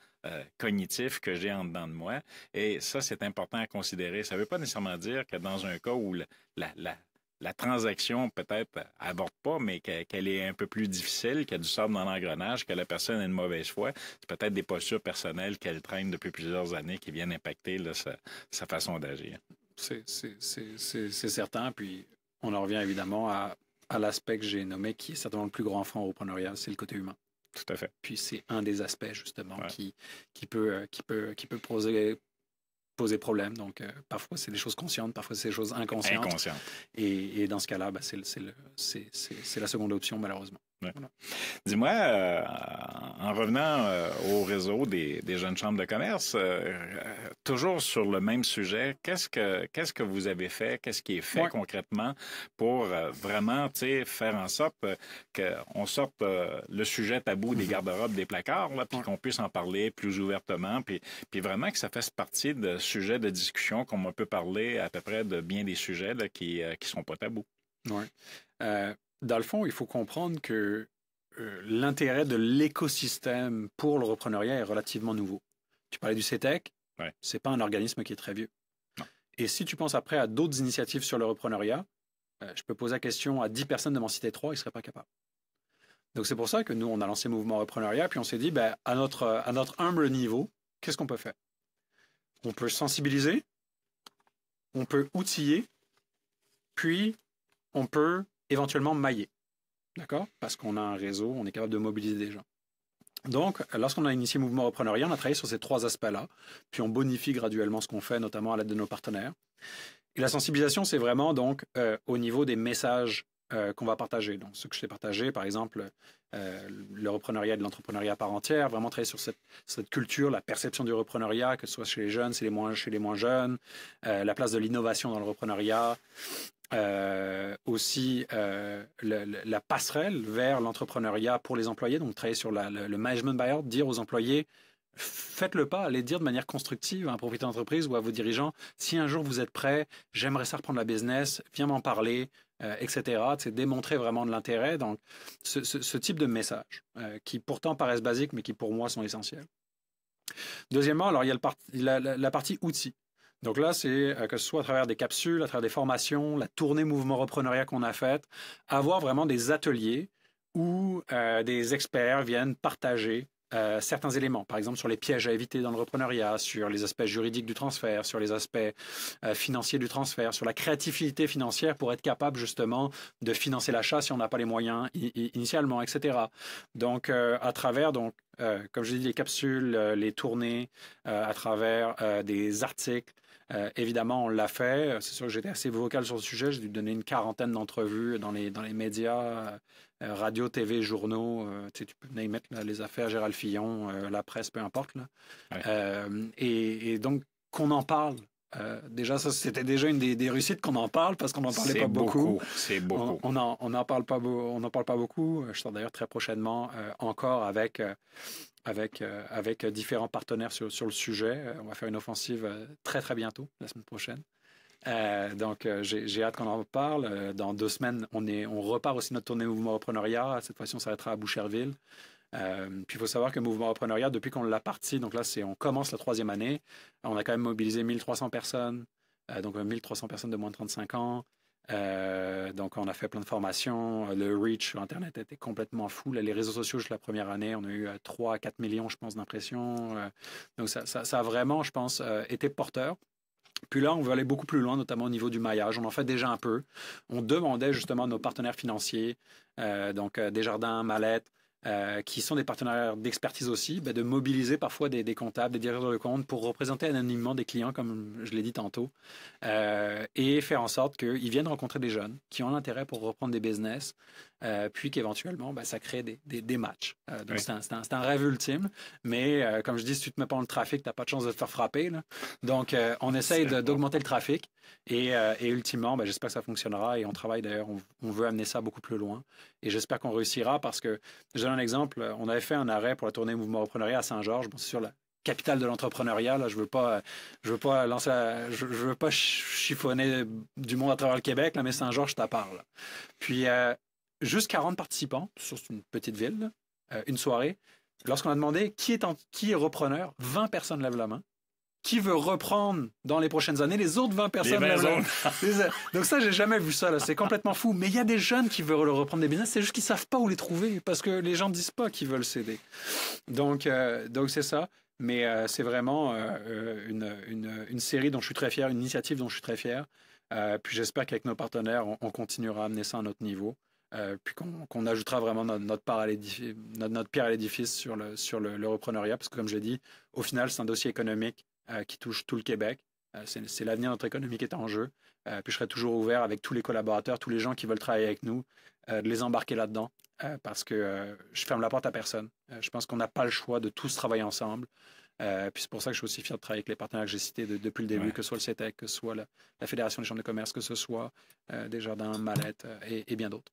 [SPEAKER 1] cognitifs que j'ai en dedans de moi. Et ça, c'est important à considérer. Ça ne veut pas nécessairement dire que dans un cas où la transaction peut-être aborde pas, mais qu'elle est un peu plus difficile, qu'il y a du sable dans l'engrenage, que la personne a une mauvaise foi, c'est peut-être des postures personnelles qu'elle traîne depuis plusieurs années qui viennent impacter là, sa façon d'agir.
[SPEAKER 2] C'est certain. Puis on en revient évidemment à l'aspect que j'ai nommé, qui est certainement le plus grand frein au entrepreneuriat, c'est le côté humain.
[SPEAKER 1] Tout à fait.
[SPEAKER 2] Puis c'est un des aspects justement qui peut poser poser problème. Donc, parfois, c'est des choses conscientes, parfois, c'est des choses inconscientes.
[SPEAKER 1] Inconsciente.
[SPEAKER 2] Et dans ce cas-là, c'est la seconde option, malheureusement.
[SPEAKER 1] Ouais.
[SPEAKER 2] Voilà.
[SPEAKER 1] Dis-moi, en revenant au réseau des jeunes chambres de commerce, toujours sur le même sujet, qu'est-ce que vous avez fait, qu'est-ce qui est fait concrètement pour vraiment faire en sorte qu'on sorte le sujet tabou des garde-robes, des placards, puis qu'on puisse en parler plus ouvertement, puis vraiment que ça fasse partie de sujets de discussion, comme on peut parler à peu près de bien des sujets là, qui sont pas tabous.
[SPEAKER 2] Oui. Dans le fond, il faut comprendre que l'intérêt de l'écosystème pour le repreneuriat est relativement nouveau. Tu parlais du CETEC, c'est pas un organisme qui est très vieux.
[SPEAKER 1] Non.
[SPEAKER 2] Et si tu penses après à d'autres initiatives sur le repreneuriat, je peux poser la question à 10 personnes de m'en citer 3, ils ne seraient pas capables. Donc c'est pour ça que nous, on a lancé Mouvement Repreneuriat, puis on s'est dit, à notre humble niveau, qu'est-ce qu'on peut faire? On peut sensibiliser, on peut outiller, puis on peut éventuellement mailler. D'accord? Parce qu'on a un réseau, on est capable de mobiliser des gens. Donc, lorsqu'on a initié Mouvement Repreneuriat, on a travaillé sur ces 3 aspects-là, puis on bonifie graduellement ce qu'on fait, notamment à l'aide de nos partenaires. Et la sensibilisation, c'est vraiment donc au niveau des messages qu'on va partager. Donc, ce que je t'ai partagé, par exemple, le repreneuriat et de l'entrepreneuriat à part entière, vraiment travailler sur cette culture, la perception du repreneuriat, que ce soit chez les jeunes, chez les moins jeunes, la place de l'innovation dans le repreneuriat, aussi la passerelle vers l'entrepreneuriat pour les employés, donc travailler sur le management buyout, dire aux employés, faites le pas, allez dire de manière constructive à un propriétaire d'entreprise ou à vos dirigeants, si un jour vous êtes prêts, j'aimerais ça reprendre la business, viens m'en parler, etc. C'est démontrer vraiment de l'intérêt. Donc, ce type de messages qui pourtant paraissent basiques, mais qui pour moi sont essentiels. Deuxièmement, alors il y a la partie outils. Donc là, c'est que ce soit à travers des capsules, à travers des formations, la tournée Mouvement Repreneuriat qu'on a faite, avoir vraiment des ateliers où des experts viennent partager certains éléments, par exemple sur les pièges à éviter dans le repreneuriat, sur les aspects juridiques du transfert, sur les aspects financiers du transfert, sur la créativité financière pour être capable justement de financer l'achat si on n'a pas les moyens initialement, etc. Donc, à travers, comme je dis, les capsules, les tournées, à travers des articles, évidemment, on l'a fait. C'est sûr que j'étais assez vocal sur le sujet. J'ai dû donner une 40aine d'entrevues dans les médias, radio, TV, journaux. Tu peux y mettre les affaires, Gérald Fillon, la presse, peu importe. Là. Ouais. Et donc, qu'on en parle. Déjà, ça, c'était déjà une des réussites qu'on en parle parce qu'on n'en parlait pas beaucoup.
[SPEAKER 1] C'est beaucoup.
[SPEAKER 2] On n'en parle pas beaucoup. Je sors d'ailleurs très prochainement encore avec différents partenaires sur le sujet. On va faire une offensive très, très bientôt, la semaine prochaine. Donc, j'ai hâte qu'on en parle. Dans 2 semaines, on repart aussi notre tournée Mouvement Repreneuriat. Cette fois-ci, on s'arrêtera à Boucherville. Puis, il faut savoir que Mouvement Repreneuriat, depuis qu'on l'a parti, donc là, on commence la 3e année. On a quand même mobilisé 1300 personnes, donc 1300 personnes de moins de 35 ans. Donc, on a fait plein de formations. Le reach sur Internet était complètement fou. Là, les réseaux sociaux, juste la première année, on a eu 3 à 4 millions, je pense, d'impressions. Donc, ça a vraiment, je pense, été porteur. Puis là, on veut aller beaucoup plus loin, notamment au niveau du maillage. On en fait déjà un peu. On demandait justement à nos partenaires financiers, donc Desjardins, Mallette, qui sont des partenaires d'expertise aussi, de mobiliser parfois des comptables, des directeurs de compte pour représenter anonymement des clients, comme je l'ai dit tantôt, et faire en sorte qu'ils viennent rencontrer des jeunes qui ont l'intérêt pour reprendre des business, puis qu'éventuellement, ça crée des matchs. Donc, c'est un rêve ultime, mais comme je dis, si tu ne te mets pas dans le trafic, tu n'as pas de chance de te faire frapper. Là. Donc, on essaye d'augmenter le trafic et ultimement, j'espère que ça fonctionnera et on travaille d'ailleurs, on veut amener ça beaucoup plus loin et j'espère qu'on réussira parce que, je donne un exemple, on avait fait un arrêt pour la tournée Mouvement Repreneuriat à Saint-Georges, c'est sur la capitale de l'entrepreneuriat. Là, je veux pas chiffonner du monde à travers le Québec, là, mais Saint-Georges, je t'en parle. Puis, juste 40 participants, sur une petite ville, une soirée. Lorsqu'on a demandé qui est repreneur, 20 personnes lèvent la main. Qui veut reprendre dans les prochaines années? Les autres 20 personnes lèvent la main. Donc ça, j'ai jamais vu ça. Là. C'est complètement fou. Mais il y a des jeunes qui veulent reprendre des business. C'est juste qu'ils savent pas où les trouver parce que les gens ne disent pas qu'ils veulent céder. Donc c'est ça. Mais c'est vraiment une série dont je suis très fier, une initiative dont je suis très fier. Puis j'espère qu'avec nos partenaires, on continuera à amener ça à notre niveau. Puis qu'on ajoutera vraiment notre pierre à l'édifice sur le repreneuriat. Parce que comme je l'ai dit, au final, c'est un dossier économique qui touche tout le Québec. C'est l'avenir de notre économie qui est en jeu. Puis je serai toujours ouvert avec tous les collaborateurs, tous les gens qui veulent travailler avec nous, de les embarquer là-dedans, parce que je ferme la porte à personne. Je pense qu'on n'a pas le choix de tous travailler ensemble. Puis c'est pour ça que je suis aussi fier de travailler avec les partenaires que j'ai cités depuis le début, que ce soit le CETEC, que ce soit la Fédération des chambres de commerce, que ce soit Desjardins, Mallette et bien d'autres.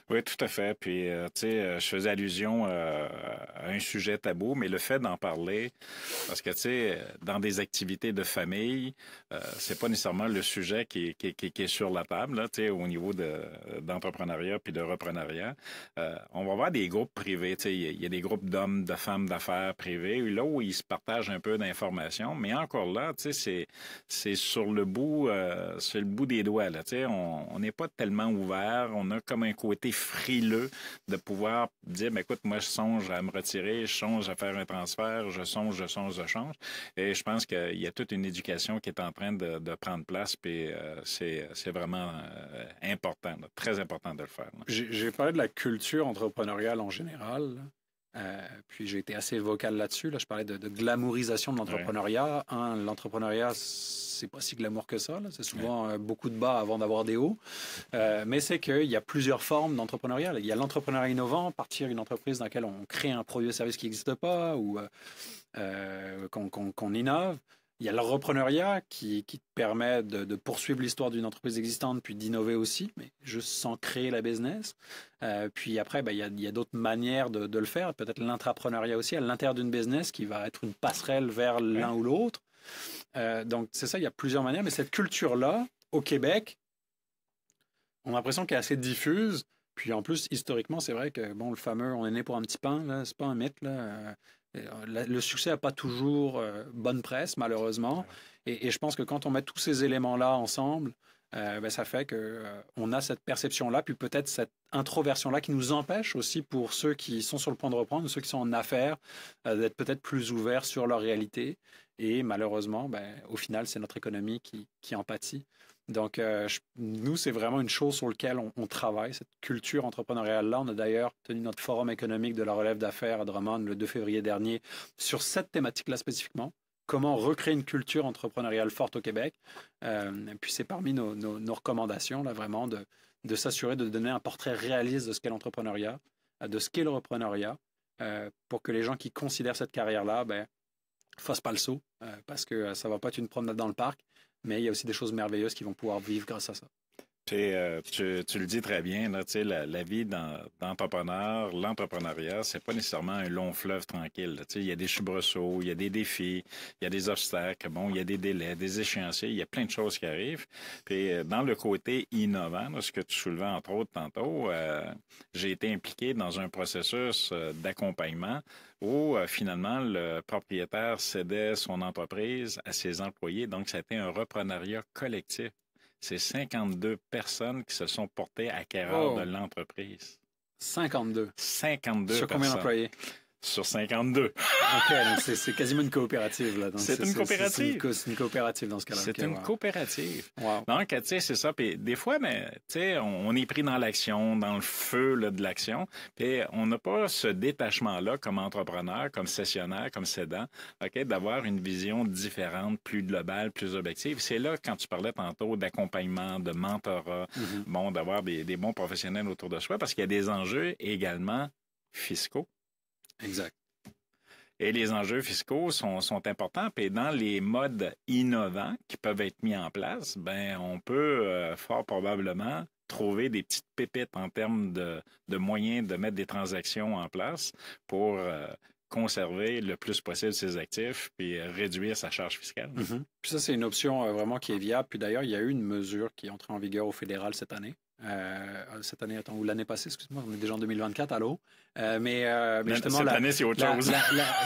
[SPEAKER 1] Oui, tout à fait. Puis, tu sais, je faisais allusion à un sujet tabou, mais le fait d'en parler, parce que, tu sais, dans des activités de famille, c'est pas nécessairement le sujet qui est sur la table, là, tu sais, au niveau d'entrepreneuriat puis de reprenariat. On va avoir des groupes privés, tu sais, il y a des groupes d'hommes, de femmes d'affaires privés, là où ils se partagent un peu d'informations, mais encore là, tu sais, c'est sur le bout des doigts, là, tu sais, on n'est pas tellement ouvert, on a comme un côté frileux de pouvoir dire, ben, écoute, moi, je songe à me retirer, je songe à faire un transfert, je songe. Et je pense qu'il y a toute une éducation qui est en train de prendre place, puis c'est vraiment important, là, très important de le faire.
[SPEAKER 2] J'ai parlé de la culture entrepreneuriale en général. Puis j'ai été assez vocal là-dessus. Là, je parlais de glamourisation de l'entrepreneuriat. Ouais. L'entrepreneuriat, c'est pas si glamour que ça. C'est souvent beaucoup de bas avant d'avoir des hauts. Mais c'est qu'il y a plusieurs formes d'entrepreneuriat. Il y a l'entrepreneuriat innovant, partir d'une entreprise dans laquelle on crée un produit ou service qui n'existe pas ou qu'on innove. Il y a le repreneuriat qui te permet de poursuivre l'histoire d'une entreprise existante puis d'innover aussi, mais juste sans créer la business. Puis après, il y a d'autres manières de le faire. Peut-être l'intrapreneuriat aussi, à l'intérieur d'une business qui va être une passerelle vers l'un ou l'autre. Donc, c'est ça, il y a plusieurs manières. Mais cette culture-là, au Québec, on a l'impression qu'elle est assez diffuse. Puis en plus, historiquement, c'est vrai que, bon, le fameux « on est né pour un petit pain », là, c'est pas un mythe, là. Le succès n'a pas toujours bonne presse, malheureusement. Et je pense que quand on met tous ces éléments-là ensemble, ça fait qu'on a cette perception-là, puis peut-être cette introversion-là qui nous empêche aussi, pour ceux qui sont sur le point de reprendre, ou ceux qui sont en affaires, d'être peut-être plus ouverts sur leur réalité. Et malheureusement, au final, c'est notre économie qui en pâtit. Donc, nous, c'est vraiment une chose sur laquelle on travaille, cette culture entrepreneuriale-là. On a d'ailleurs tenu notre forum économique de la relève d'affaires à Drummond le 2 février dernier sur cette thématique-là spécifiquement. Comment recréer une culture entrepreneuriale forte au Québec. Puis c'est parmi nos recommandations, là, vraiment, de s'assurer de donner un portrait réaliste de ce qu'est l'entrepreneuriat, de ce qu'est le repreneuriat, pour que les gens qui considèrent cette carrière-là, fassent pas le saut, parce que ça va pas être une promenade dans le parc. Mais il y a aussi des choses merveilleuses qui vont pouvoir vivre grâce à ça.
[SPEAKER 1] Tu le dis très bien, là, la vie d'entrepreneur, l'entrepreneuriat, c'est pas nécessairement un long fleuve tranquille. Il y a des soubresauts, il y a des défis, il y a des obstacles, bon, il y a des délais, des échéanciers, il y a plein de choses qui arrivent. Puis dans le côté innovant, là, ce que tu soulevais entre autres tantôt, j'ai été impliqué dans un processus d'accompagnement où finalement le propriétaire cédait son entreprise à ses employés. Donc, ça a été un repreneuriat collectif. C'est 52 personnes qui se sont portées acquéreurs de l'entreprise.
[SPEAKER 2] 52.
[SPEAKER 1] 52
[SPEAKER 2] Sur combien d'employés?
[SPEAKER 1] Sur 52.
[SPEAKER 2] OK, donc c'est quasiment une coopérative. Là.
[SPEAKER 1] C'est une coopérative.
[SPEAKER 2] C'est une coopérative dans ce cas-là.
[SPEAKER 1] C'est une coopérative.
[SPEAKER 2] Wow.
[SPEAKER 1] Donc, tu sais, c'est ça. Puis des fois, tu sais, on est pris dans l'action, dans le feu là, de l'action. Puis on n'a pas ce détachement-là comme entrepreneur, comme cessionnaire, comme cédant, OK, d'avoir une vision différente, plus globale, plus objective. C'est là, quand tu parlais tantôt d'accompagnement, de mentorat, bon, d'avoir des bons professionnels autour de soi, parce qu'il y a des enjeux également fiscaux.
[SPEAKER 2] Exact.
[SPEAKER 1] Et les enjeux fiscaux sont importants. Puis dans les modes innovants qui peuvent être mis en place, on peut fort probablement trouver des petites pépites en termes de moyens de mettre des transactions en place pour conserver le plus possible ses actifs puis réduire sa charge fiscale.
[SPEAKER 2] Puis ça, c'est une option vraiment qui est viable. Puis d'ailleurs, il y a eu une mesure qui est entrée en vigueur au fédéral cette année. Ou l'année passée, excuse-moi, on est déjà en 2024, allô? Mais justement,
[SPEAKER 1] cette année, c'est autre chose.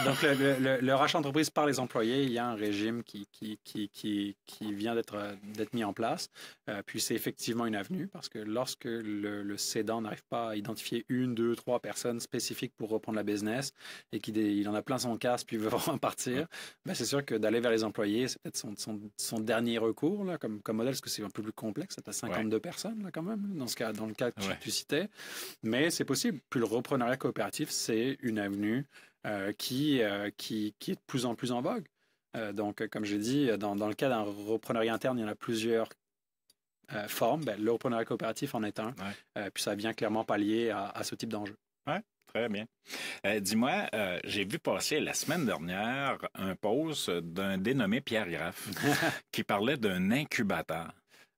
[SPEAKER 2] Donc, le rachat d'entreprise par les employés, il y a un régime qui vient d'être mis en place. Puis c'est effectivement une avenue, parce que lorsque le cédant n'arrive pas à identifier 1, 2, 3 personnes spécifiques pour reprendre la business et qu'il en a plein son casque puis il veut vraiment partir, c'est sûr que d'aller vers les employés, c'est peut-être son dernier recours là, comme modèle, parce que c'est un peu plus complexe. C'est à 52 personnes là, quand même, dans le cas que tu citais. Mais c'est possible. Puis le repreneuriat coopératif, c'est une avenue qui est de plus en plus en vogue. Donc, comme j'ai dit, dans le cas d'un repreneuriat interne, il y en a plusieurs formes. Ben, le repreneur coopératif en est un.
[SPEAKER 1] Ouais.
[SPEAKER 2] Puis ça vient clairement pallier à ce type d'enjeu.
[SPEAKER 1] Oui, très bien. Dis-moi, j'ai vu passer la semaine dernière un post d'un dénommé Pierre Graff qui parlait d'un incubateur.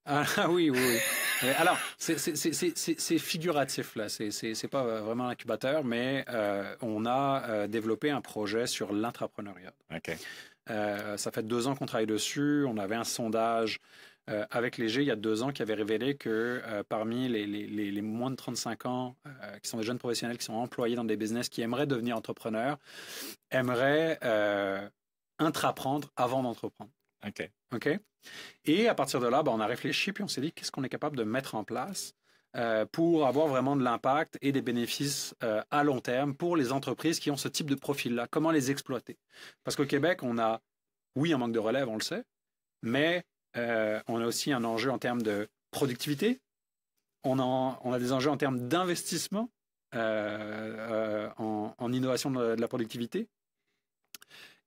[SPEAKER 2] Ah oui, oui, oui. Alors, c'est figuratif, là. C'est pas vraiment l'incubateur, mais on a développé un projet sur l'intrapreneuriat.
[SPEAKER 1] OK.
[SPEAKER 2] Ça fait 2 ans qu'on travaille dessus. On avait un sondage avec Léger il y a 2 ans qui avait révélé que parmi les moins de 35 ans, qui sont des jeunes professionnels qui sont employés dans des business, qui aimeraient devenir entrepreneurs, aimeraient intraprendre avant d'entreprendre.
[SPEAKER 1] OK.
[SPEAKER 2] OK? Et à partir de là, on a réfléchi puis on s'est dit qu'est-ce qu'on est capable de mettre en place pour avoir vraiment de l'impact et des bénéfices à long terme pour les entreprises qui ont ce type de profil-là. Comment les exploiter? Parce qu'au Québec, on a, oui, un manque de relève, on le sait, mais on a aussi un enjeu en termes de productivité. On a des enjeux en termes d'investissement en innovation de la productivité.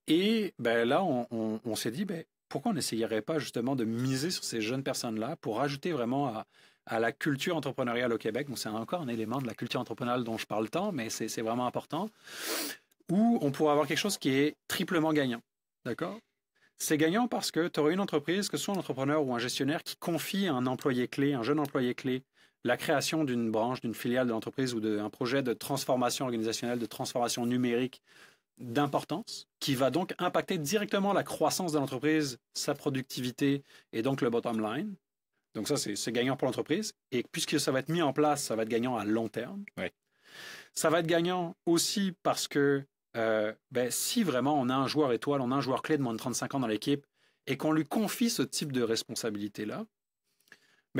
[SPEAKER 2] Et là, on s'est dit, pourquoi on n'essayerait pas justement de miser sur ces jeunes personnes-là pour ajouter vraiment à la culture entrepreneuriale au Québec. Donc, c'est encore un élément de la culture entrepreneuriale dont je parle tant, mais c'est vraiment important, où on pourrait avoir quelque chose qui est triplement gagnant. D'accord? C'est gagnant parce que tu aurais une entreprise, que ce soit un entrepreneur ou un gestionnaire, qui confie à un employé clé, un jeune employé clé, la création d'une branche, d'une filiale de l'entreprise ou d'un projet de transformation organisationnelle, de transformation numérique d'importance, qui va donc impacter directement la croissance de l'entreprise, sa productivité et donc le bottom line. Donc ça, c'est gagnant pour l'entreprise. Et puisque ça va être mis en place, ça va être gagnant à long terme.
[SPEAKER 1] Oui.
[SPEAKER 2] Ça va être gagnant aussi parce que si vraiment on a un joueur étoile, on a un joueur clé de moins de 35 ans dans l'équipe et qu'on lui confie ce type de responsabilité-là,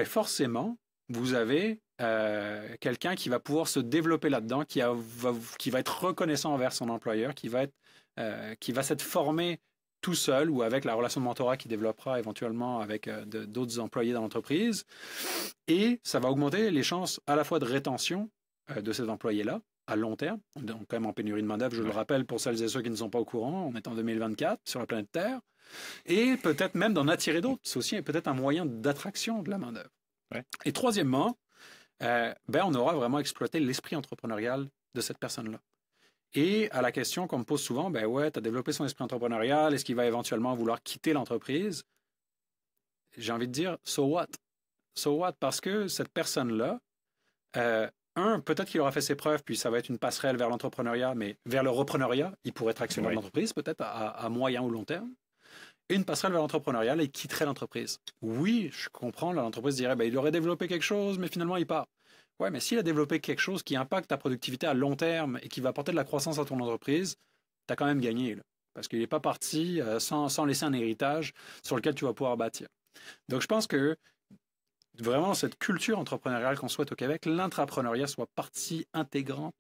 [SPEAKER 2] forcément, vous avez quelqu'un qui va pouvoir se développer là-dedans, qui va être reconnaissant envers son employeur, qui va s'être formé tout seul ou avec la relation de mentorat qu'il développera éventuellement avec d'autres employés dans l'entreprise. Et ça va augmenter les chances à la fois de rétention de ces employés-là à long terme. On est quand même en pénurie de main-d'œuvre, je le rappelle pour celles et ceux qui ne sont pas au courant. On est en 2024 sur la planète Terre. Et peut-être même d'en attirer d'autres. C'est aussi peut-être un moyen d'attraction de la main-d'œuvre.
[SPEAKER 1] Ouais.
[SPEAKER 2] Et troisièmement, on aura vraiment exploité l'esprit entrepreneurial de cette personne-là. Et à la question qu'on me pose souvent, tu as développé son esprit entrepreneurial, est-ce qu'il va éventuellement vouloir quitter l'entreprise? J'ai envie de dire, so what? So what? Parce que cette personne-là, peut-être qu'il aura fait ses preuves, puis ça va être une passerelle vers l'entrepreneuriat, mais vers le repreneuriat, il pourrait être actionnaire de l'entreprise, peut-être à moyen ou long terme. Une passerelle vers l'entrepreneuriat et il quitterait l'entreprise. Oui, je comprends, l'entreprise dirait, il aurait développé quelque chose, mais finalement, il part. Ouais, mais s'il a développé quelque chose qui impacte ta productivité à long terme et qui va apporter de la croissance à ton entreprise, tu as quand même gagné, là, parce qu'il n'est pas parti sans laisser un héritage sur lequel tu vas pouvoir bâtir. Donc, je pense que vraiment, cette culture entrepreneuriale qu'on souhaite au Québec, l'intrapreneuriat soit partie intégrante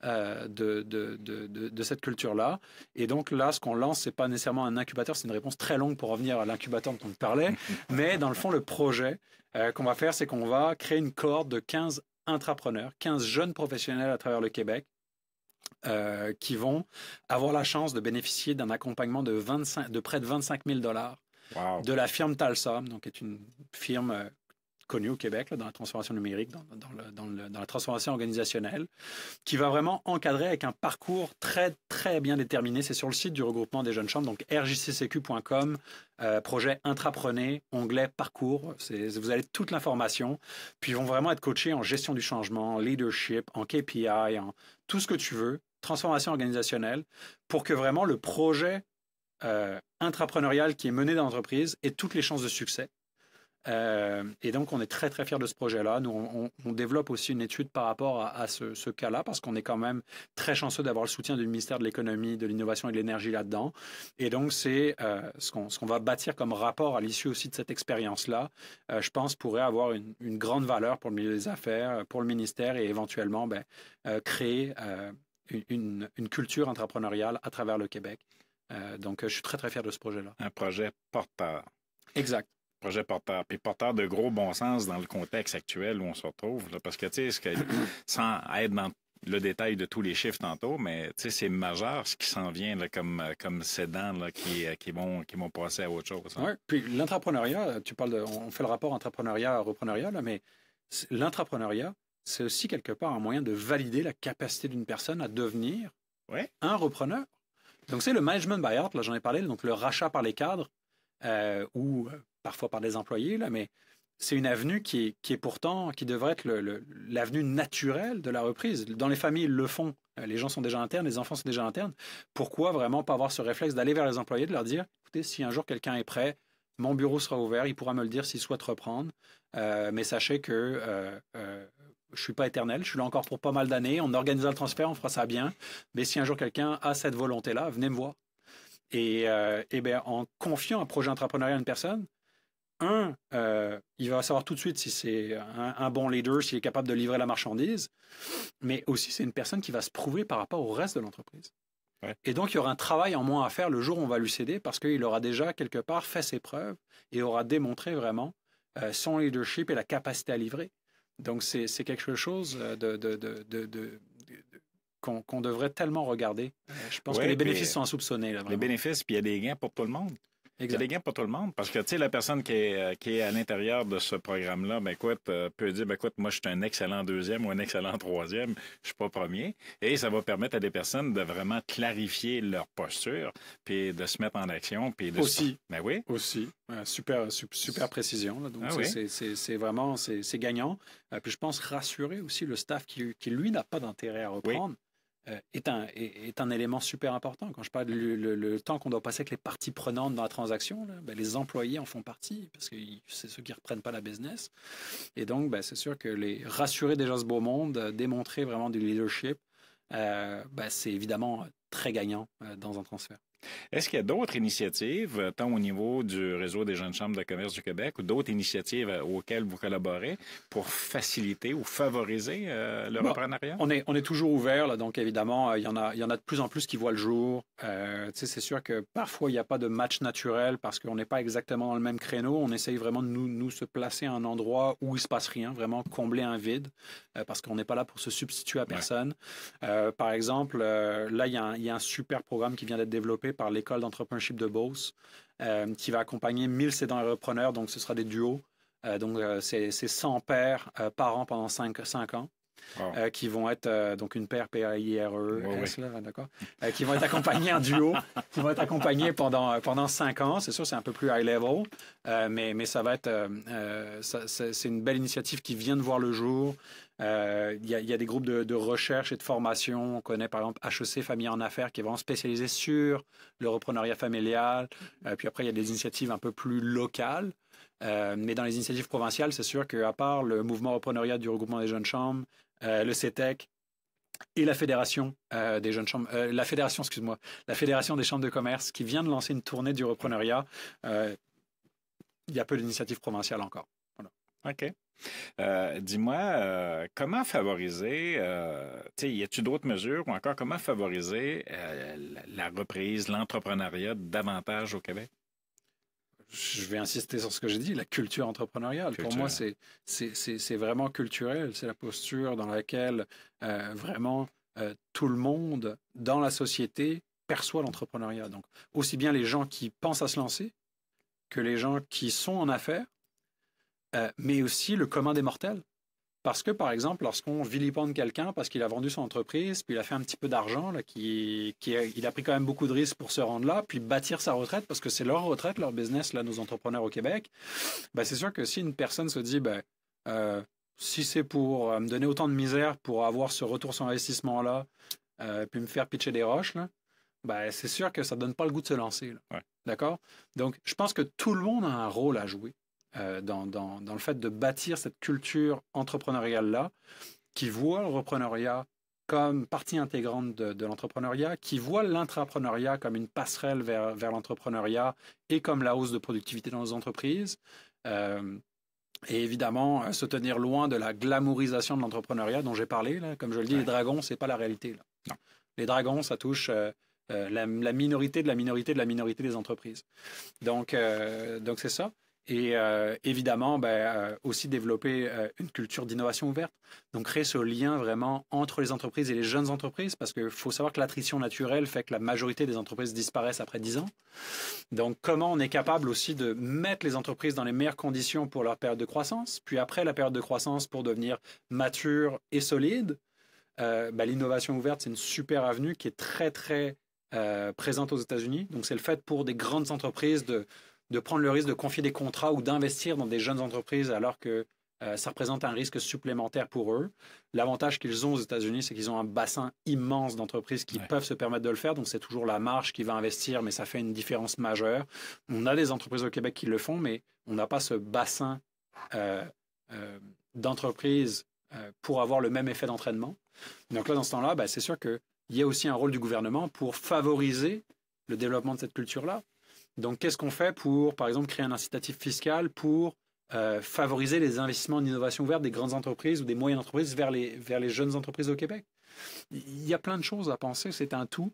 [SPEAKER 2] de cette culture-là. Et donc là, ce qu'on lance, c'est pas nécessairement un incubateur, c'est une réponse très longue pour revenir à l'incubateur dont on parlait, mais dans le fond, le projet qu'on va faire, c'est qu'on va créer une cohorte de 15 intrapreneurs, 15 jeunes professionnels à travers le Québec qui vont avoir la chance de bénéficier d'un accompagnement de près de 25 000 $
[SPEAKER 1] wow.
[SPEAKER 2] de la firme Talsom, donc qui est une firme connue au Québec là, dans la transformation numérique, dans la transformation organisationnelle, qui va vraiment encadrer avec un parcours très, très bien déterminé. C'est sur le site du regroupement des jeunes chambres, donc rjccq.com, projet intraprenez, onglet parcours. Vous avez toute l'information. Puis ils vont vraiment être coachés en gestion du changement, en leadership, en KPI, en tout ce que tu veux, transformation organisationnelle, pour que vraiment le projet intrapreneurial qui est mené dans l'entreprise ait toutes les chances de succès. Et donc, on est très, très fiers de ce projet-là. Nous, on développe aussi une étude par rapport à ce cas-là, parce qu'on est quand même très chanceux d'avoir le soutien du ministère de l'Économie, de l'Innovation et de l'Énergie là-dedans. Et donc, c'est ce qu'on va bâtir comme rapport à l'issue aussi de cette expérience-là, je pense, pourrait avoir une grande valeur pour le milieu des affaires, pour le ministère et éventuellement créer une culture entrepreneuriale à travers le Québec. Donc, je suis très, très fier de ce projet-là.
[SPEAKER 1] Un projet porteur.
[SPEAKER 2] Exact.
[SPEAKER 1] Projet porteur, puis porteur de gros bon sens dans le contexte actuel où on se retrouve. Là, parce que, tu sais, sans être le détail de tous les chiffres tantôt, mais c'est majeur ce qui s'en vient là, comme cédants là, qui vont passer à autre chose. Hein.
[SPEAKER 2] Oui, puis l'entrepreneuriat, on fait le rapport entrepreneuriat-repreneuriat, là, mais l'entrepreneuriat, c'est aussi quelque part un moyen de valider la capacité d'une personne à devenir un repreneur. Donc, c'est le management buyout, là, j'en ai parlé, donc le rachat par les cadres ou parfois par des employés, là, mais c'est une avenue qui devrait être l'avenue naturelle de la reprise. Dans les familles, ils le font. Les gens sont déjà internes, les enfants sont déjà internes. Pourquoi vraiment pas avoir ce réflexe d'aller vers les employés, de leur dire, écoutez, si un jour quelqu'un est prêt, mon bureau sera ouvert, il pourra me le dire s'il souhaite reprendre. Mais sachez que je ne suis pas éternel, je suis là encore pour pas mal d'années. On organisera le transfert, on fera ça bien. Mais si un jour quelqu'un a cette volonté-là, venez me voir. Et bien, en confiant un projet entrepreneurial à une personne, il va savoir tout de suite si c'est un bon leader, s'il est capable de livrer la marchandise, mais aussi c'est une personne qui va se prouver par rapport au reste de l'entreprise.
[SPEAKER 1] Ouais.
[SPEAKER 2] Et donc, il y aura un travail en moins à faire le jour où on va lui céder parce qu'il aura déjà quelque part fait ses preuves et aura démontré vraiment son leadership et la capacité à livrer. Donc, c'est quelque chose qu'on devrait tellement regarder. Je pense que les bénéfices sont insoupçonnés. Là,
[SPEAKER 1] les bénéfices, puis il y a des gains pour tout le monde. Exact. Il y a des gains pour tout le monde parce que, tu sais, la personne qui est à l'intérieur de ce programme-là, ben écoute, peut dire, ben écoute, moi, je suis un excellent deuxième ou un excellent troisième, je suis pas premier. Et ça va permettre à des personnes de vraiment clarifier leur posture, puis de se mettre en action, puis de
[SPEAKER 2] aussi.
[SPEAKER 1] Ben oui.
[SPEAKER 2] Aussi. Super précision. Là. Donc, c'est vraiment, c'est gagnant. Puis je pense rassurer aussi le staff qui lui, n'a pas d'intérêt à reprendre. Oui. Est un élément super important. Quand je parle le temps qu'on doit passer avec les parties prenantes dans la transaction, là, ben, les employés en font partie parce que c'est ceux qui ne reprennent pas la business. Et donc, ben, c'est sûr que les rassurer déjà ce beau monde, démontrer vraiment du leadership, ben, c'est évidemment très gagnant dans un transfert.
[SPEAKER 1] Est-ce qu'il y a d'autres initiatives, tant au niveau du réseau des jeunes chambres de commerce du Québec ou d'autres initiatives auxquelles vous collaborez pour faciliter ou favoriser le reprenariat?
[SPEAKER 2] On est toujours ouvert, là, donc évidemment, il y en a de plus en plus qui voient le jour. C'est sûr que parfois, il n'y a pas de match naturel parce qu'on n'est pas exactement dans le même créneau. On essaye vraiment de nous se placer à un endroit où il ne se passe rien, vraiment combler un vide parce qu'on n'est pas là pour se substituer à personne. Ouais. Par exemple, là, il y a un super programme qui vient d'être développé par l'école d'entrepreneurship de Beauce, qui va accompagner 1000 cédants et repreneurs. Donc, ce sera des duos. Donc, c'est 100 paires par an pendant 5 ans. Wow. Qui vont être, donc une paire P-A-I-R-E-S, là, d'accord? Qui vont être accompagnés en duo, qui vont être accompagnés pendant 5 ans. C'est sûr, c'est un peu plus high level, mais ça va être, c'est une belle initiative qui vient de voir le jour. Il y a des groupes de recherche et de formation. On connaît par exemple HEC Famille en Affaires qui est vraiment spécialisé sur le reprenariat familial. Puis après, il y a des initiatives un peu plus locales. Mais dans les initiatives provinciales, c'est sûr qu'à part le mouvement reprenariat du regroupement des jeunes chambres, le CETEC et la Fédération des jeunes chambres, la Fédération des chambres de commerce qui vient de lancer une tournée du reprenariat, il y a peu d'initiatives provinciales encore. Voilà.
[SPEAKER 1] OK. Dis-moi, comment favoriser, y a-t-il d'autres mesures ou encore comment favoriser la reprise, l'entrepreneuriat davantage au Québec?
[SPEAKER 2] Je vais insister sur ce que j'ai dit, la culture entrepreneuriale. Pour moi, c'est vraiment culturel. C'est la posture dans laquelle vraiment tout le monde dans la société perçoit l'entrepreneuriat. Donc, aussi bien les gens qui pensent à se lancer que les gens qui sont en affaires, mais aussi le commun des mortels. Parce que, par exemple, lorsqu'on vilipende quelqu'un parce qu'il a vendu son entreprise, puis il a fait un petit peu d'argent, là, il a pris quand même beaucoup de risques pour se rendre là, puis bâtir sa retraite, parce que c'est leur retraite, leur business, là, nos entrepreneurs au Québec, ben, c'est sûr que si une personne se dit, si c'est pour me donner autant de misère pour avoir ce retour sur investissement-là, puis me faire pitcher des roches, là, ben, c'est sûr que ça ne donne pas le goût de se lancer. Là. Ouais. D'accord? Donc, je pense que tout le monde a un rôle à jouer. Dans le fait de bâtir cette culture entrepreneuriale-là, qui voit le reprenariat comme partie intégrante de l'entrepreneuriat, qui voit l'intrapreneuriat comme une passerelle vers l'entrepreneuriat et comme la hausse de productivité dans les entreprises. Et évidemment, se tenir loin de la glamourisation de l'entrepreneuriat dont j'ai parlé. Là. Comme je le dis, les dragons, ce n'est pas la réalité. Là. Non. Les dragons, ça touche la minorité de la minorité de la minorité des entreprises. Donc c'est ça. Et évidemment, aussi développer une culture d'innovation ouverte. Donc, créer ce lien vraiment entre les entreprises et les jeunes entreprises, parce qu'il faut savoir que l'attrition naturelle fait que la majorité des entreprises disparaissent après 10 ans. Donc, comment on est capable aussi de mettre les entreprises dans les meilleures conditions pour leur période de croissance, puis après la période de croissance pour devenir mature et solide. L'innovation ouverte, c'est une super avenue qui est très, très présente aux États-Unis. Donc, c'est le fait pour des grandes entreprises de prendre le risque de confier des contrats ou d'investir dans des jeunes entreprises alors que ça représente un risque supplémentaire pour eux. L'avantage qu'ils ont aux États-Unis, c'est qu'ils ont un bassin immense d'entreprises qui peuvent se permettre de le faire. Donc, c'est toujours la marge qui va investir, mais ça fait une différence majeure. On a des entreprises au Québec qui le font, mais on n'a pas ce bassin d'entreprises pour avoir le même effet d'entraînement. Donc là, dans ce temps-là, c'est sûr qu'il y a aussi un rôle du gouvernement pour favoriser le développement de cette culture-là. Donc, qu'est-ce qu'on fait pour, par exemple, créer un incitatif fiscal pour favoriser les investissements en innovation ouverte des grandes entreprises ou des moyennes entreprises vers les jeunes entreprises au Québec? Il y a plein de choses à penser, c'est un tout.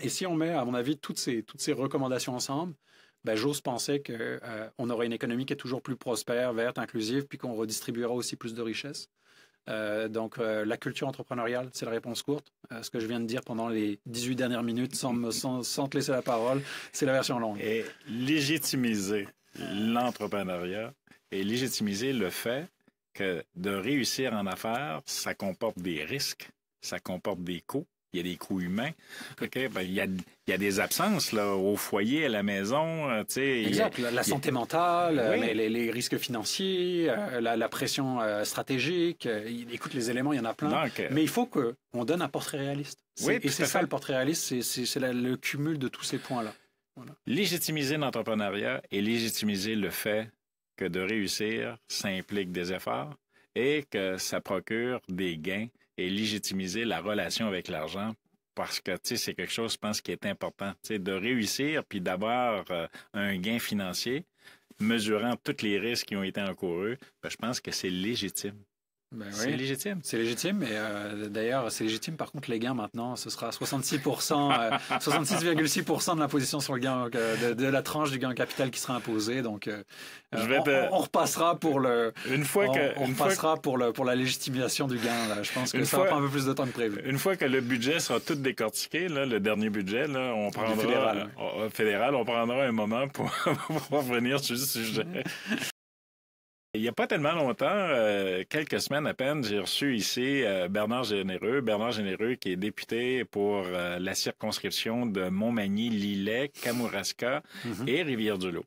[SPEAKER 2] Et si on met, à mon avis, toutes ces recommandations ensemble, j'ose penser qu'on aura une économie qui est toujours plus prospère, verte, inclusive, puis qu'on redistribuera aussi plus de richesses. Donc, la culture entrepreneuriale, c'est la réponse courte. Ce que je viens de dire pendant les 18 dernières minutes sans te laisser la parole, c'est la version longue.
[SPEAKER 1] Et légitimiser l'entrepreneuriat et légitimiser le fait que de réussir en affaires, ça comporte des risques, ça comporte des coûts. Il y a des coûts humains. Il y a des absences là, au foyer, à la maison.
[SPEAKER 2] Exact. La santé mentale, les risques financiers, la pression stratégique. Écoute, les éléments, il y en a plein. Mais il faut qu'on donne un portrait réaliste. Et c'est ça le portrait réaliste, c'est le cumul de tous ces points-là. Voilà.
[SPEAKER 1] Légitimiser l'entrepreneuriat et légitimiser le fait que de réussir, ça implique des efforts et que ça procure des gains. Et légitimiser la relation avec l'argent parce que, c'est quelque chose, je pense, qui est important. De réussir puis d'avoir un gain financier, mesurant tous les risques qui ont été encourus, je pense que c'est légitime. C'est légitime.
[SPEAKER 2] C'est légitime, mais d'ailleurs, c'est légitime. Par contre, les gains, maintenant, ce sera 66,6% de l'imposition sur le gain, de la tranche du gain capital qui sera imposée. Donc, on repassera pour pour la légitimation du gain. Là. Je pense que ça va prendre un peu plus de temps que prévu.
[SPEAKER 1] Une fois que le budget sera tout décortiqué, là, le dernier budget, là, on prendra fédéral, on prendra un moment pour revenir sur ce sujet. Il n'y a pas tellement longtemps, quelques semaines à peine, j'ai reçu ici Bernard Généreux. Bernard Généreux qui est député pour la circonscription de Montmagny, Lillet, Kamouraska et Rivière-du-Loup.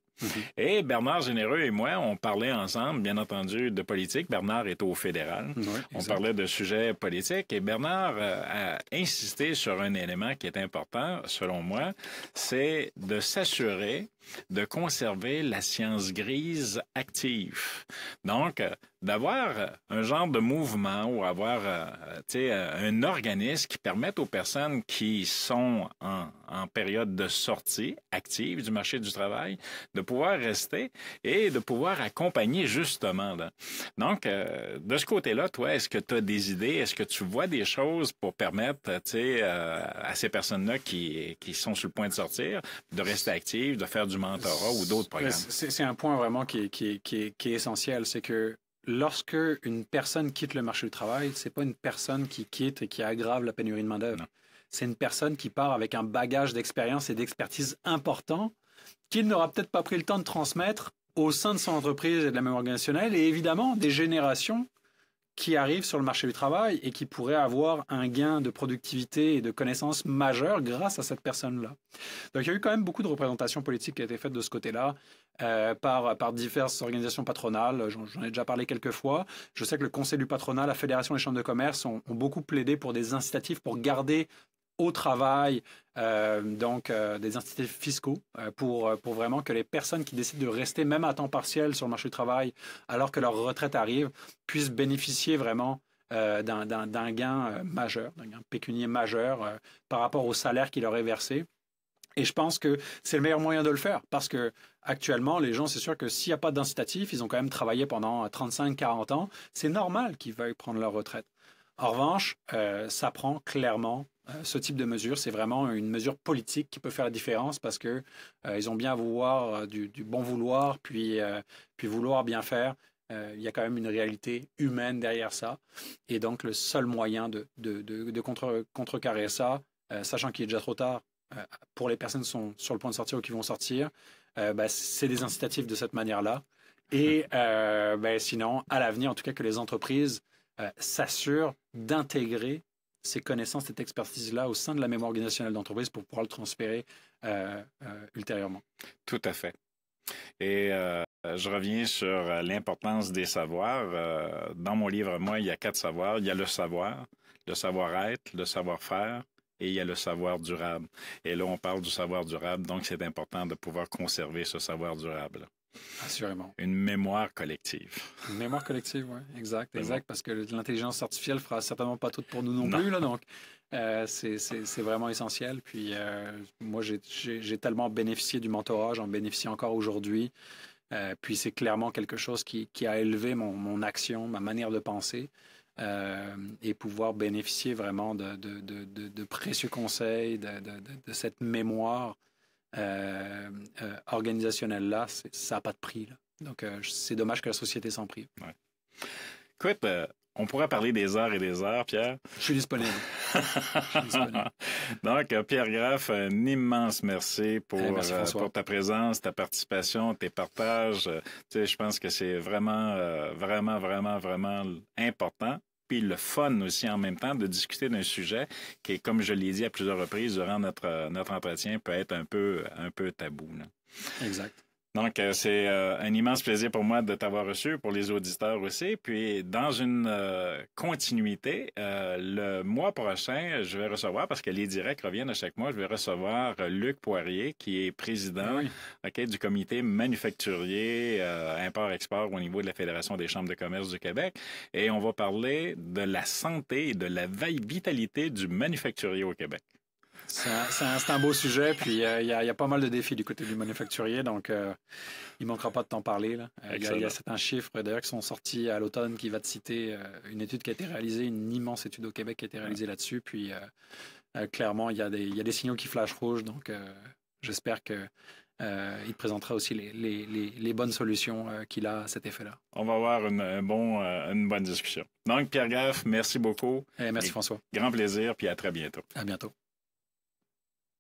[SPEAKER 1] Et Bernard Généreux et moi, on parlait ensemble, bien entendu, de politique. Bernard est au fédéral. On parlait de sujets politiques et Bernard a insisté sur un élément qui est important, selon moi, c'est de s'assurer de conserver la science grise active. Donc, d'avoir un genre de mouvement ou avoir un organisme qui permette aux personnes qui sont en période de sortie active du marché du travail de pouvoir rester et de pouvoir accompagner justement. Là. Donc, de ce côté-là, toi, est-ce que tu as des idées? Est-ce que tu vois des choses pour permettre à ces personnes-là qui sont sur le point de sortir de rester actives, de faire du mentorat ou d'autres programmes?
[SPEAKER 2] C'est un point vraiment qui est essentiel. C'est que lorsque une personne quitte le marché du travail, c'est pas une personne qui quitte et qui aggrave la pénurie de main-d'œuvre. C'est une personne qui part avec un bagage d'expérience et d'expertise important qu'il n'aura peut-être pas pris le temps de transmettre au sein de son entreprise et de la même organisationnelle, et évidemment des générations qui arrivent sur le marché du travail et qui pourraient avoir un gain de productivité et de connaissances majeur grâce à cette personne-là. Donc, il y a eu quand même beaucoup de représentations politiques qui ont été faites de ce côté-là par diverses organisations patronales. J'en ai déjà parlé quelques fois. Je sais que le Conseil du patronat, la Fédération des chambres de commerce ont beaucoup plaidé pour des incitatifs pour garder au travail, des incitatifs fiscaux pour vraiment que les personnes qui décident de rester même à temps partiel sur le marché du travail alors que leur retraite arrive puissent bénéficier vraiment d'un gain majeur, d'un gain pécunier majeur par rapport au salaire qui leur est versé. Et je pense que c'est le meilleur moyen de le faire parce que actuellement, les gens, c'est sûr que s'il n'y a pas d'incitatif, ils ont quand même travaillé pendant 35-40 ans, c'est normal qu'ils veuillent prendre leur retraite. En revanche, ça prend clairement ce type de mesure. C'est vraiment une mesure politique qui peut faire la différence parce que ils ont bien vouloir du bon vouloir, puis vouloir bien faire. Il y a quand même une réalité humaine derrière ça. Et donc, le seul moyen de contrecarrer ça, sachant qu'il est déjà trop tard pour les personnes qui sont sur le point de sortir ou qui vont sortir, c'est des incitatifs de cette manière-là. Et sinon, à l'avenir, en tout cas, que les entreprises s'assurent d'intégrer ces connaissances, cette expertise-là au sein de la mémoire organisationnelle d'entreprise pour pouvoir le transférer ultérieurement.
[SPEAKER 1] Tout à fait. Et je reviens sur l'importance des savoirs. Dans mon livre, moi, il y a 4 savoirs. Il y a le savoir-être, le savoir-faire et il y a le savoir durable. Et là, on parle du savoir durable, donc c'est important de pouvoir conserver ce savoir durable.
[SPEAKER 2] Assurément.
[SPEAKER 1] Une mémoire collective.
[SPEAKER 2] Une mémoire collective, oui, exact, parce que l'intelligence artificielle fera certainement pas tout pour nous non plus, là, donc c'est vraiment essentiel. Puis moi, j'ai tellement bénéficié du mentorat, j'en bénéficie encore aujourd'hui. Puis c'est clairement quelque chose qui a élevé mon action, ma manière de penser. Et pouvoir bénéficier vraiment de précieux conseils, de cette mémoire organisationnelle-là, ça n'a pas de prix. Là. Donc, c'est dommage que la société s'en prive.
[SPEAKER 1] Ouais. Écoute, on pourrait parler des heures et des heures, Pierre.
[SPEAKER 2] Je suis disponible.
[SPEAKER 1] Donc, Pierre Graff, un immense merci pour ta présence, ta participation, tes partages. Je pense que c'est vraiment important. Puis le fun aussi en même temps de discuter d'un sujet qui, comme je l'ai dit à plusieurs reprises durant notre entretien, peut être un peu tabou. Là.
[SPEAKER 2] Exact.
[SPEAKER 1] Donc, c'est un immense plaisir pour moi de t'avoir reçu, pour les auditeurs aussi. Puis, dans une continuité, le mois prochain, je vais recevoir, parce que les directs reviennent à chaque mois, je vais recevoir Luc Poirier, qui est président du comité manufacturier import-export au niveau de la Fédération des chambres de commerce du Québec. Et on va parler de la santé et de la vitalité du manufacturier au Québec.
[SPEAKER 2] C'est un beau sujet, puis il y a pas mal de défis du côté du manufacturier, donc il ne manquera pas de t'en parler. Là. Il y a certains chiffres d'ailleurs qui sont sortis à l'automne qui va te citer une étude qui a été réalisée, une immense étude au Québec qui a été réalisée là-dessus, puis clairement il y a des signaux qui flashent rouge, donc j'espère que il te présentera aussi les bonnes solutions qu'il a à cet effet-là.
[SPEAKER 1] On va avoir une bonne discussion. Donc, Pierre Graff, merci beaucoup.
[SPEAKER 2] Merci François.
[SPEAKER 1] Grand plaisir, puis à très bientôt.
[SPEAKER 2] À bientôt.